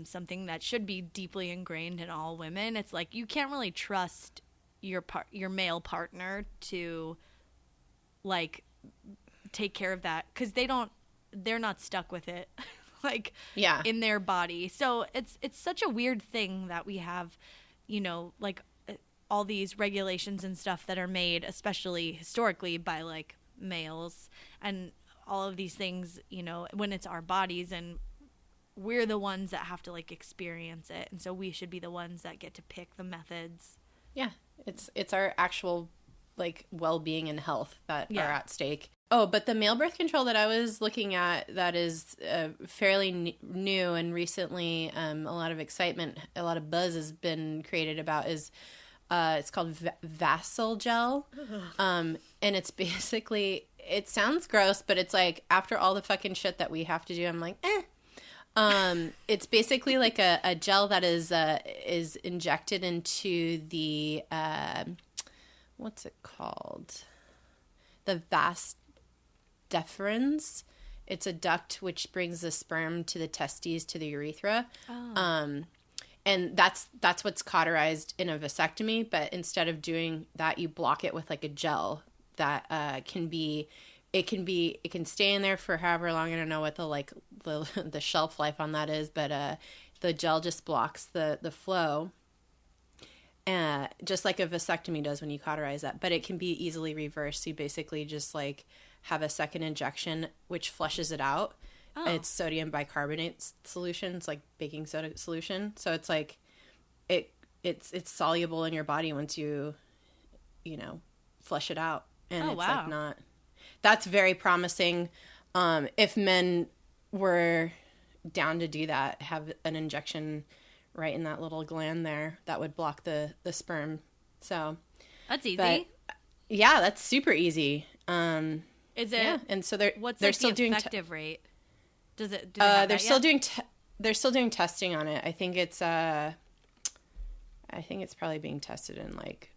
something that should be deeply ingrained in all women. It's like you can't really trust your male partner to like take care of that, because they're not stuck with it like in their body. So it's such a weird thing that we have, like all these regulations and stuff that are made, especially historically, by like males, and all of these things, when it's our bodies and we're the ones that have to like experience it, and so we should be the ones that get to pick the methods. Yeah, it's our actual like well-being and health that are at stake. Oh, but the male birth control that I was looking at that is fairly new and recently a lot of excitement, a lot of buzz has been created about is it's called Vassal Gel. And it's basically, it sounds gross, but it's like after all the fucking shit that we have to do, I'm like, it's basically like a gel that is injected into the what's it called? the vas deferens. It's a duct which brings the sperm to the testes to the urethra. Oh. And that's what's cauterized in a vasectomy, but instead of doing that, you block it with like a gel that it can stay in there for however long. I don't know what the shelf life on that is, but the gel just blocks the flow, just like a vasectomy does when you cauterize that. But it can be easily reversed. You basically just like have a second injection, which flushes it out. Oh. It's sodium bicarbonate solution. It's like baking soda solution. So it's like it's soluble in your body once you flush it out. And like not. That's very promising. If men were down to do that, have an injection right in that little gland there, that would block the sperm. So that's easy. But, yeah, that's super easy. Is it? Yeah, and so they're still doing effective rate? Does it? They're still doing. They're still doing testing on it. I think it's probably being tested in like,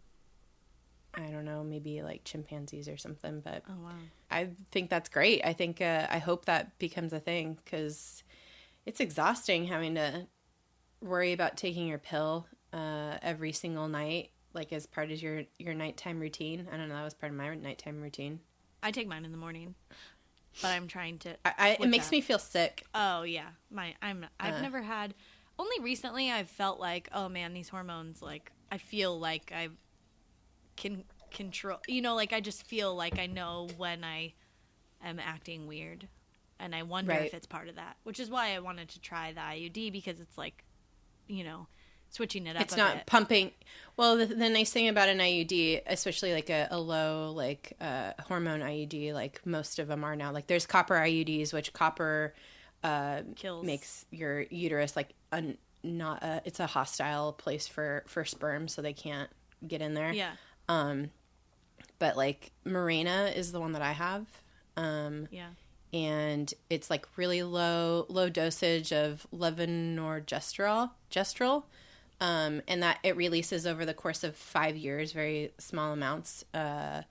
I don't know, maybe like chimpanzees or something. But oh wow, I think that's great. I think I hope that becomes a thing because it's exhausting having to worry about taking your pill every single night, like as part of your nighttime routine. I don't know. That was part of my nighttime routine. I take mine in the morning, but I'm trying to. It makes me feel sick. Oh yeah, I've never had. Only recently I've felt like, oh man, these hormones. Like I feel like I can control. Like I just feel like I know when I am acting weird, and I wonder if it's part of that. Which is why I wanted to try the IUD because it's like, switching it up. It's not pumping. Well, the nice thing about an IUD, especially like a low hormone IUD, like most of them are now. Like there's copper IUDs, which copper kills, makes your uterus like it's a hostile place for sperm, so they can't get in there. Yeah. But like Mirena is the one that I have. Yeah. And it's like really low dosage of levonorgestrel. And that it releases over the course of 5 years, very small amounts. And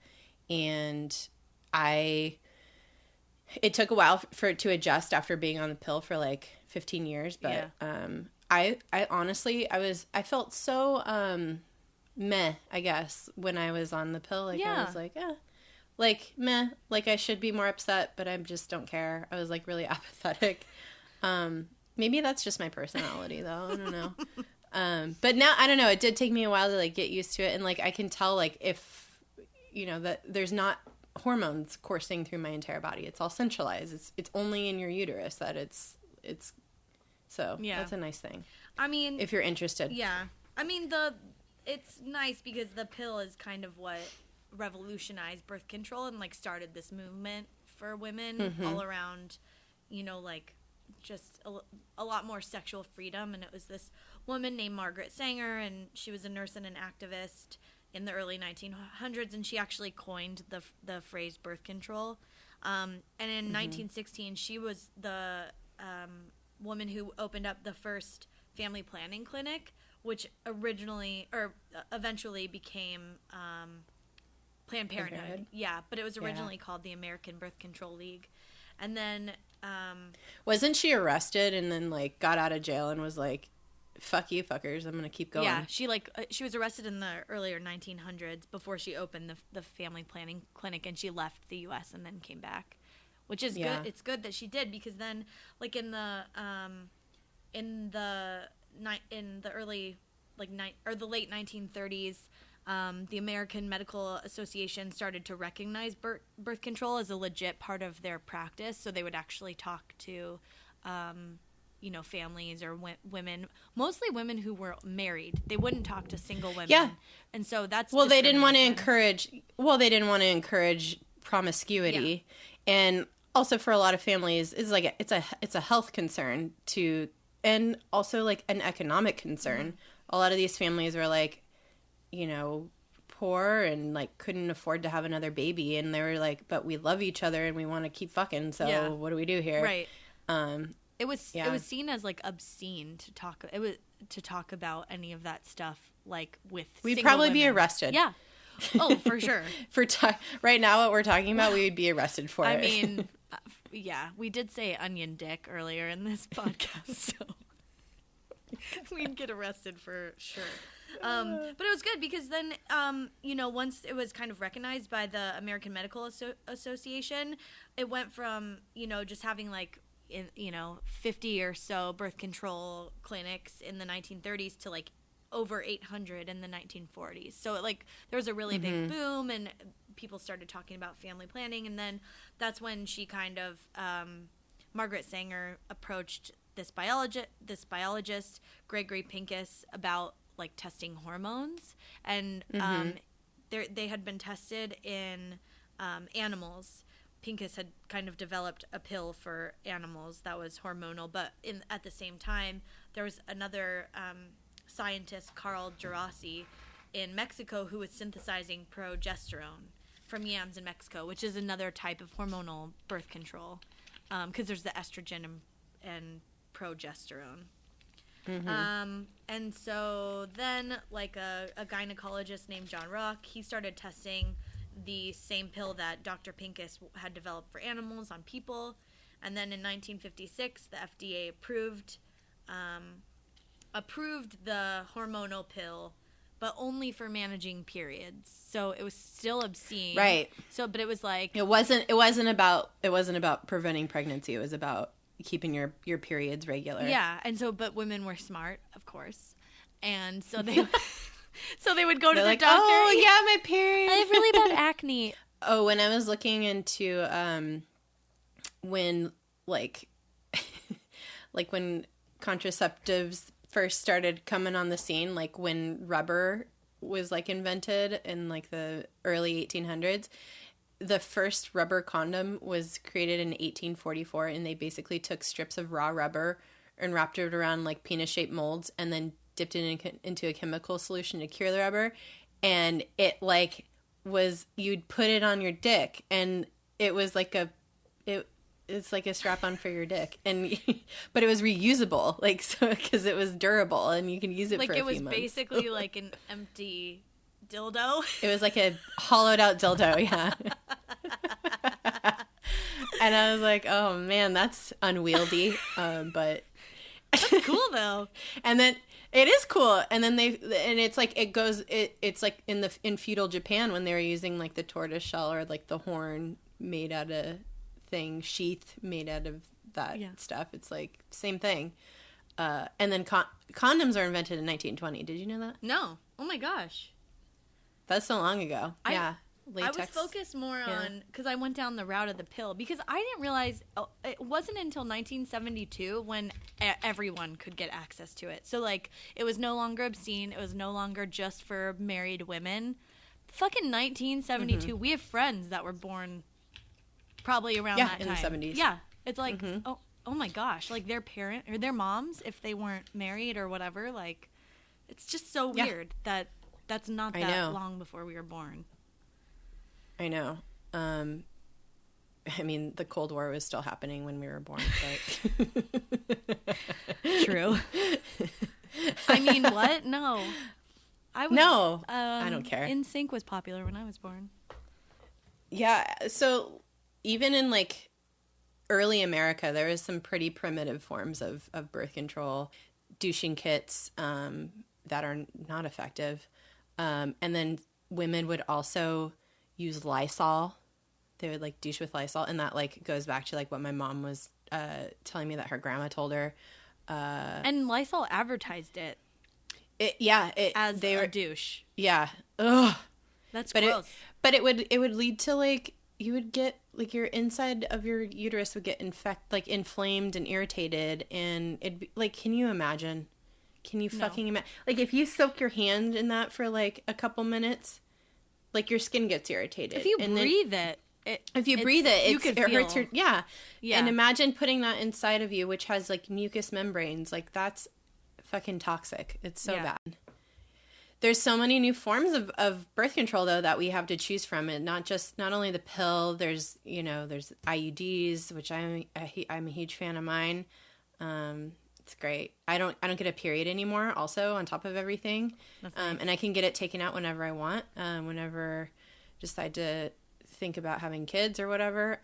it took a while for it to adjust after being on the pill for like 15 years. But I honestly, I felt so meh, I guess, when I was on the pill. Like I was like, like meh, like I should be more upset, but I just don't care. I was like really apathetic. Maybe that's just my personality though. I don't know. But now I don't know. It did take me a while to like get used to it, and like I can tell like if that there's not hormones coursing through my entire body. It's all centralized. It's only in your uterus that it's so that's a nice thing. I mean, if you're interested, I mean it's nice because the pill is kind of what revolutionized birth control and like started this movement for women all around, like just a lot more sexual freedom. And it was this woman named Margaret Sanger, and she was a nurse and an activist in the early 1900s, and she actually coined the phrase birth control. And in 1916, she was the woman who opened up the first family planning clinic, which eventually became Planned Parenthood. Yeah, but it was originally called the American Birth Control League. And then wasn't she arrested and then like got out of jail and was like, fuck you fuckers, I'm gonna keep going? Yeah, she was arrested in the earlier 1900s before she opened the family planning clinic, and she left the US and then came back, which is good. It's good that she did, because then like in the early the late 1930s, the American Medical Association started to recognize birth control as a legit part of their practice. So they would actually talk to, families or women, mostly women who were married. They wouldn't talk to single women. Yeah. And so that's they didn't want to encourage promiscuity. Yeah. And also for a lot of families, it's a health concern and also like an economic concern. Mm-hmm. A lot of these families were like, poor and like couldn't afford to have another baby, and they were like, but we love each other and we want to keep fucking, so what do we do here? Right. It was seen as like obscene to talk about any of that stuff like with we'd probably be arrested. Yeah. Oh, for sure. Right now, what we're talking about, we would be arrested for it. I mean, yeah, we did say onion dick earlier in this podcast, so we'd get arrested for sure. But it was good because then, once it was kind of recognized by the American Medical Association, it went from, just having 50 or so birth control clinics in the 1930s to over 800 in the 1940s. So there was a really big boom, and people started talking about family planning. And then that's when she kind of, Margaret Sanger, approached this biologist, Gregory Pincus, about testing hormones. And they had been tested in animals. Pincus had kind of developed a pill for animals that was hormonal, but at the same time, there was another scientist, Carl Gerasi, in Mexico, who was synthesizing progesterone from yams in Mexico, which is another type of hormonal birth control, because there's the estrogen and progesterone. And so then, a gynecologist named John Rock, he started testing the same pill that Dr. Pincus had developed for animals on people. And then in 1956, the FDA approved the hormonal pill, but only for managing periods. So it was still obscene. Right. So, but it was it wasn't about preventing pregnancy. It was about keeping your periods regular. Yeah. And so, but women were smart, of course. And so they would go to the doctor. Oh, yeah, my period. I have really bad acne. Oh, when I was looking into when when contraceptives first started coming on the scene, when rubber was invented in the early 1800s, the first rubber condom was created in 1844, and they basically took strips of raw rubber and wrapped it around penis-shaped molds and then dipped it into a chemical solution to cure the rubber, and it you'd put it on your dick, and it was it's like a strap-on for your dick, and but it was reusable, because it was durable and you can use it for a few months. It was basically an empty dildo. It was like a hollowed out dildo, yeah. And I was like, oh man, that's unwieldy, but that's cool though. And then it is cool, and then it's it's in feudal Japan when they were using the tortoise shell or the horn made out of sheath made out of that stuff. It's same thing. And then condoms are invented in 1920. Did you know that? No. Oh my gosh. That's so long ago. Yeah. Latex. I was focused more on, because I went down the route of the pill, because I didn't realize it wasn't until 1972 when everyone could get access to it. So it was no longer obscene. It was no longer just for married women. Fucking 1972. We have friends that were born probably around that time. In the 70s. Yeah. It's oh my gosh. Their parent or their moms, if they weren't married or whatever, it's just so weird that that's not that long before we were born. I know. I mean, the Cold War was still happening when we were born, but... True. I mean, what? No. I don't care. NSYNC was popular when I was born. Yeah, so even in early America, there was some pretty primitive forms of birth control, douching kits that are not effective. And then women would also use Lysol. They would douche with Lysol, and that goes back to what my mom was telling me that her grandma told her. And Lysol advertised it. As a douche. Yeah. Ugh. That's gross. But it would lead to you would get your inside of your uterus would get inflamed and irritated, and it'd be can you imagine? Can you fucking imagine? If you soak your hand in that for a couple minutes, your skin gets irritated. If you breathe it, it hurts your yeah. And imagine putting that inside of you, which has mucous membranes. That's fucking toxic. It's so bad. There's so many new forms of birth control though that we have to choose from, and not only the pill. There's there's IUDs, which I'm a huge fan of mine. It's great. I don't get a period anymore. Also, on top of everything, That's nice. and I can get it taken out whenever I want. Whenever I decide to think about having kids or whatever.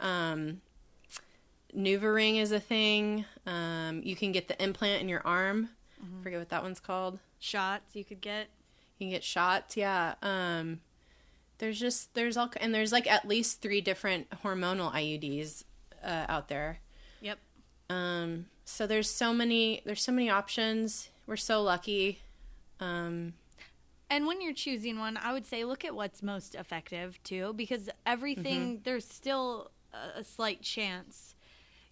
NuvaRing is a thing. You can get the implant in your arm. I forget what that one's called. Shots you could get. You can get shots. Yeah. There's like at least 3 different hormonal IUDs out there. Yep. So there's so many options. We're so lucky. And when you're choosing one, I would say look at what's most effective too, because everything, there's still a slight chance.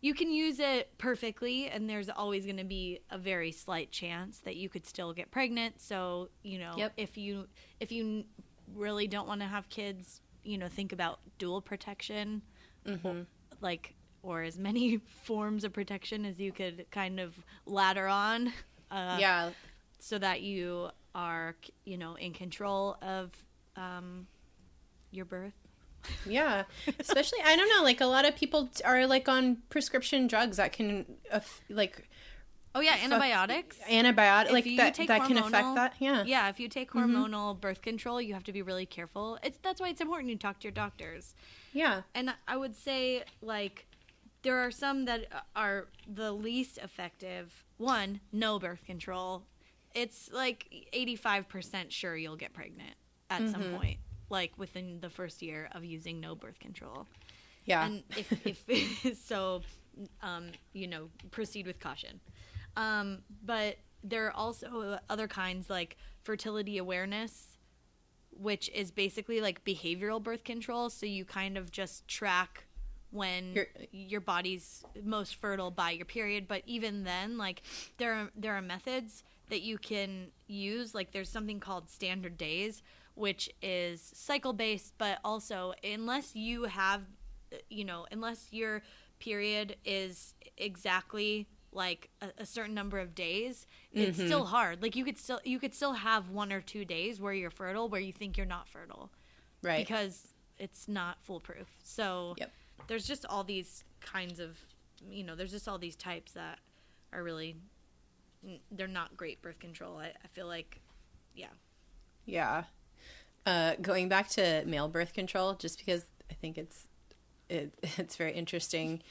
You can use it perfectly, and there's always going to be a very slight chance that you could still get pregnant. So, if you really don't want to have kids, think about dual protection, or as many forms of protection as you could kind of ladder on. So that you are, in control of your birth. Yeah. Especially, I don't know, like a lot of people are like on prescription drugs that can Oh yeah, antibiotics. That can affect that. Yeah. Yeah, if you take hormonal birth control, you have to be really careful. That's why it's important you talk to your doctors. Yeah. And I would say there are some that are the least effective. One, no birth control. It's 85% sure you'll get pregnant at some point, within the first year of using no birth control. Yeah. And if so, proceed with caution. But there are also other kinds like fertility awareness, which is basically like behavioral birth control. So you kind of just track when your body's most fertile by your period. But even then, there are methods that you can use. There's something called standard days, which is cycle based, but also unless you have, unless your period is exactly a certain number of days, it's still hard. You could still have 1 or 2 days where you're fertile, where you think you're not fertile, right? Because it's not foolproof. So there's just all these kinds of, there's just all these types that are really, they're not great birth control. I feel like, yeah. Going back to male birth control, just because I think it's very interesting.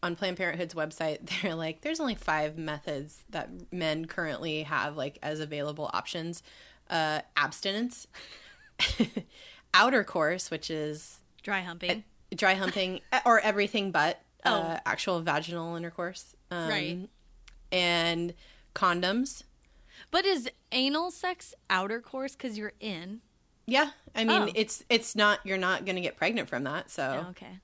On Planned Parenthood's website, they're like, there's only 5 methods that men currently have as available options. Abstinence, outer course, which is dry humping, or everything but actual vaginal intercourse, right? And condoms. But is anal sex outer course because you're in? Yeah, I mean it's not. You're not going to get pregnant from that. So okay.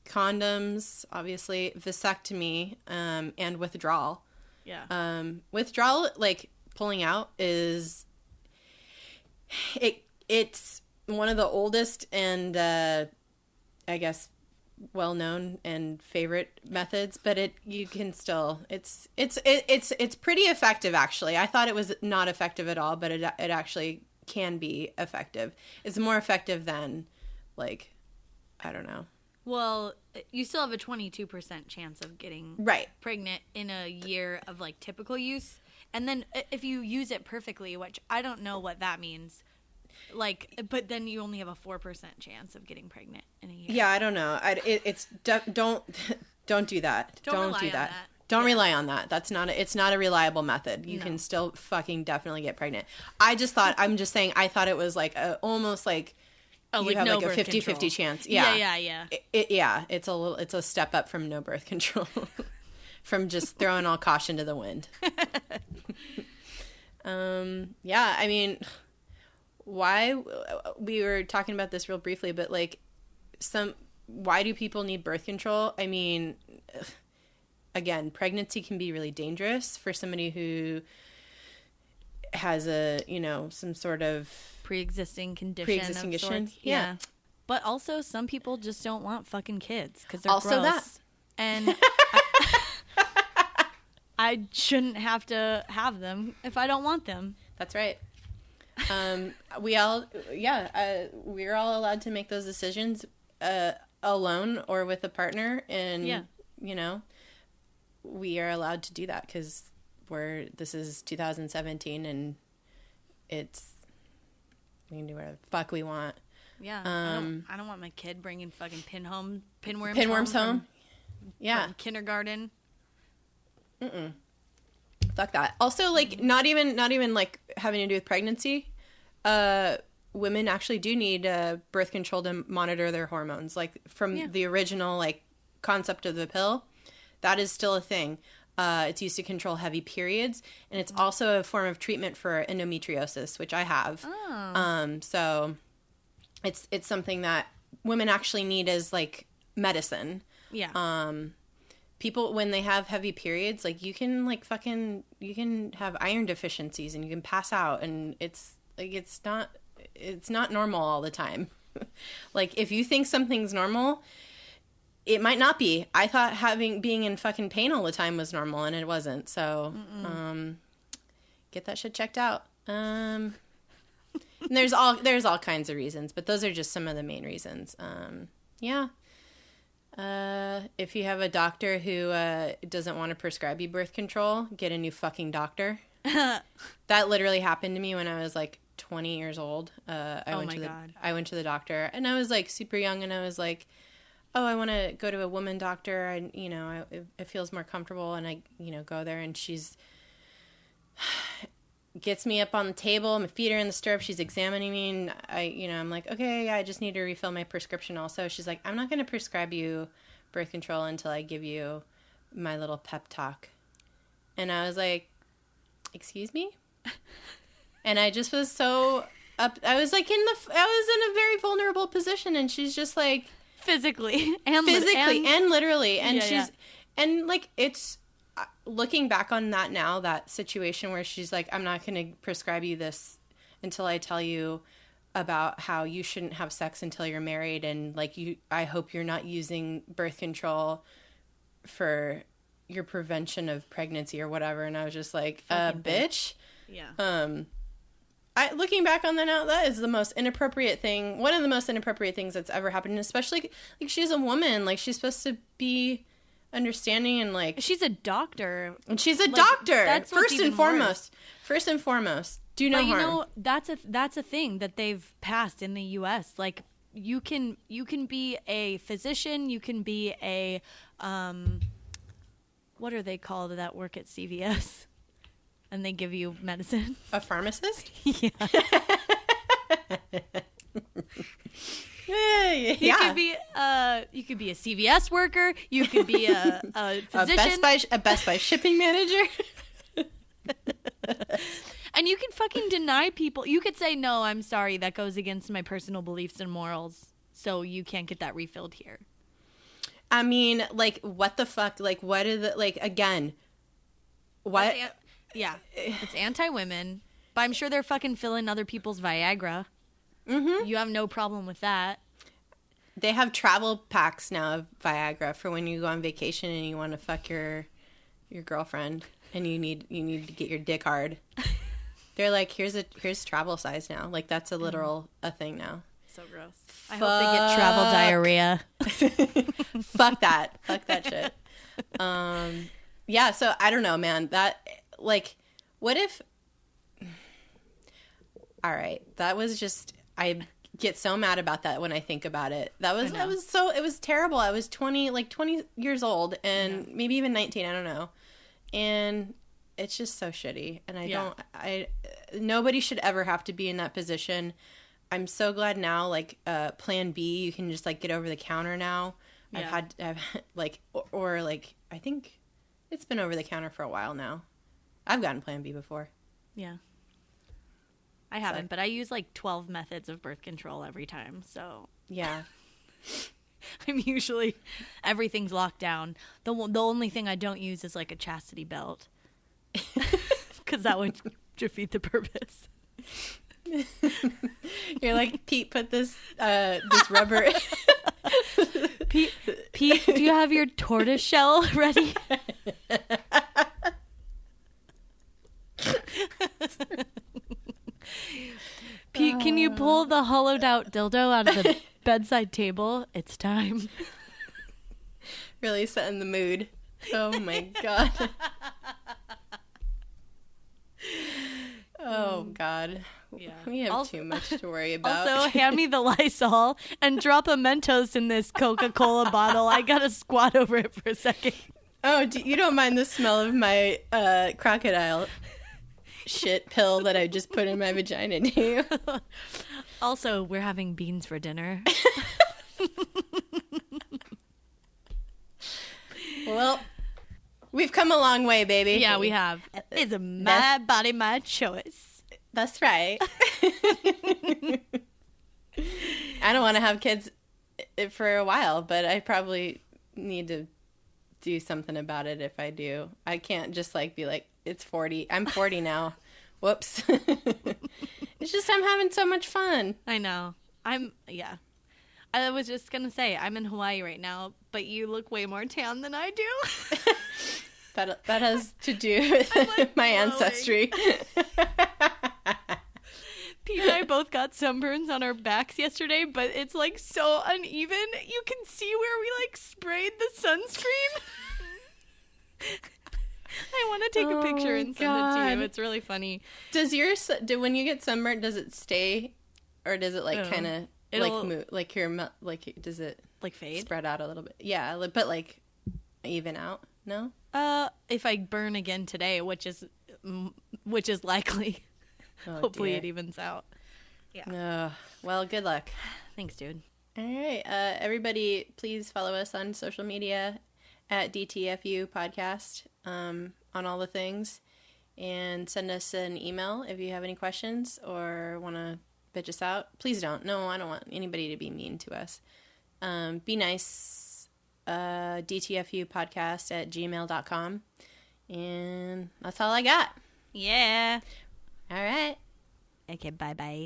Condoms, obviously, vasectomy, and withdrawal. Yeah. Withdrawal, pulling out, is it's one of the oldest and I guess well-known and favorite methods, but you can still it's pretty effective, actually. I thought it was not effective at all, but it actually can be effective. It's more effective than I don't know. Well, you still have a 22% chance of getting pregnant in a year of typical use. And then if you use it perfectly, which I don't know what that means, but then you only have a 4% chance of getting pregnant in a year. Yeah, I don't know. Don't do that. Don't do that. Don't rely on that. It's not a reliable method. You can still fucking definitely get pregnant. I'm just saying, I thought it was almost you have a 50-50 chance. Yeah. It's a step up from no birth control. From just throwing all caution to the wind. Yeah, I mean, why we were talking about this real briefly, but why do people need birth control? I mean, again, pregnancy can be really dangerous for somebody who has some sort of pre-existing condition. Yeah. But also, some people just don't want fucking kids because they're also gross. That. And I shouldn't have to have them if I don't want them. That's right. We're all allowed to make those decisions alone or with a partner, and we are allowed to do that because this is 2017 and we can do whatever the fuck we want. Yeah. I don't want my kid bringing fucking pinworms home. Yeah. From kindergarten. Fuck that. Also, like, not even like having to do with pregnancy. Women actually do need birth control to monitor their hormones. Like, from the original, like, concept of the pill, that is still a thing. It's used to control heavy periods, and it's also a form of treatment for endometriosis, which I have. Oh. So it's something that women actually need as, like, medicine. Yeah. People, when they have heavy periods, like, you can have iron deficiencies and you can pass out, and it's not normal all the time. Like, if you think something's normal, it might not be. I thought being in fucking pain all the time was normal, and it wasn't. So, get that shit checked out. And there's all kinds of reasons, but those are just some of the main reasons. Yeah. If you have a doctor who doesn't want to prescribe you birth control, get a new fucking doctor. That literally happened to me when I was like 20 years old. I went to the doctor, and I was like super young, and I was like, oh, I want to go to a woman doctor, and it feels more comfortable, and I go there, and she's gets me up on the table, my feet are in the stirrup, she's examining me, and I'm like, okay, I just need to refill my prescription also. She's like, I'm not going to prescribe you birth control until I give you my little pep talk. And I was like, excuse me? And I just was so up, I was like I was in a very vulnerable position, and she's just like, physically and literally, and and like, it's looking back on that now, that situation where she's like, I'm not going to prescribe you this until I tell you about how you shouldn't have sex until you're married, and like, I hope you're not using birth control for your prevention of pregnancy or whatever. And I was just like, bitch. Yeah. Looking back on that now, that is the most inappropriate thing. One of the most inappropriate things that's ever happened, especially like, she's a woman, like, she's supposed to be understanding, and like, she's a doctor, and she's a doctor. That's first and foremost, do no harm. That's a thing that they've passed in the U.S. Like, you can be a physician, you can be a what are they called that work at CVS? And they give you medicine. A pharmacist? Yeah. Yeah. You could be a CVS worker. You could be a physician. A Best Buy shipping manager. And you can fucking deny people. You could say, no, I'm sorry, that goes against my personal beliefs and morals, so you can't get that refilled here. I mean, like, what the fuck? Like, what are the, like, again, what? Yeah, it's anti-women, but I'm sure they're fucking filling other people's Viagra. Mm-hmm. You have no problem with that. They have travel packs now of Viagra for when you go on vacation and you want to fuck your girlfriend, and you need to get your dick hard. They're like, here's travel size now. Like, that's a literal a thing now. So gross. I hope they get travel diarrhea. Fuck that. Fuck that shit. Yeah. So I don't know, man. That, like, what if? All right, that was just, I get so mad about that when I think about it. It was terrible. I was 20 years old, and maybe even 19, I don't know. And it's just so shitty. And nobody should ever have to be in that position. I'm so glad now, like, Plan B, you can just, like, get over the counter now. Yeah. I've like, or like, I think it's been over the counter for a while now. I've gotten Plan B before. Yeah. I haven't, but I use like 12 methods of birth control every time, so. Yeah. I'm usually, everything's locked down. The only thing I don't use is like a chastity belt. Because that would defeat the purpose. You're like, Pete, put this rubber. Pete, do you have your tortoise shell ready? Pete, can you pull the hollowed out dildo out of the bedside table? It's time. Really setting the mood. Oh my God. Oh God. Yeah. We have too much to worry about. Also, hand me the Lysol and drop a Mentos in this Coca-Cola bottle. I gotta squat over it for a second. Oh, you don't mind the smell of my crocodile shit pill that I just put in my vagina, do you? Also, we're having beans for dinner. Well, we've come a long way, baby. Yeah, we have. It's my body, my choice. That's right. I don't want to have kids for a while, but I probably need to do something about it if I do. I can't just like be like, it's 40. I'm 40 now. Whoops. It's just I'm having so much fun. I know. I was just going to say, I'm in Hawaii right now, but you look way more tan than I do. That has to do with like my glowing. ancestry. Pete and I both got sunburns on our backs yesterday, but it's like so uneven. You can see where we like sprayed the sunscreen. I want to take a picture and send it to you. It's really funny. Does when you get sunburnt, does it stay, or does it like kind of like move, like does it like fade, spread out a little bit? Yeah, but like even out. No. If I burn again today, which is likely. Oh, hopefully dear. It evens out. Yeah. Well, good luck. Thanks, dude. All right. Everybody, please follow us on social media at DTFU Podcast on all the things. And send us an email if you have any questions or want to bitch us out. Please don't. No, I don't want anybody to be mean to us. Be nice. DTFU Podcast at gmail.com. And that's all I got. Yeah. All right. Okay, bye-bye.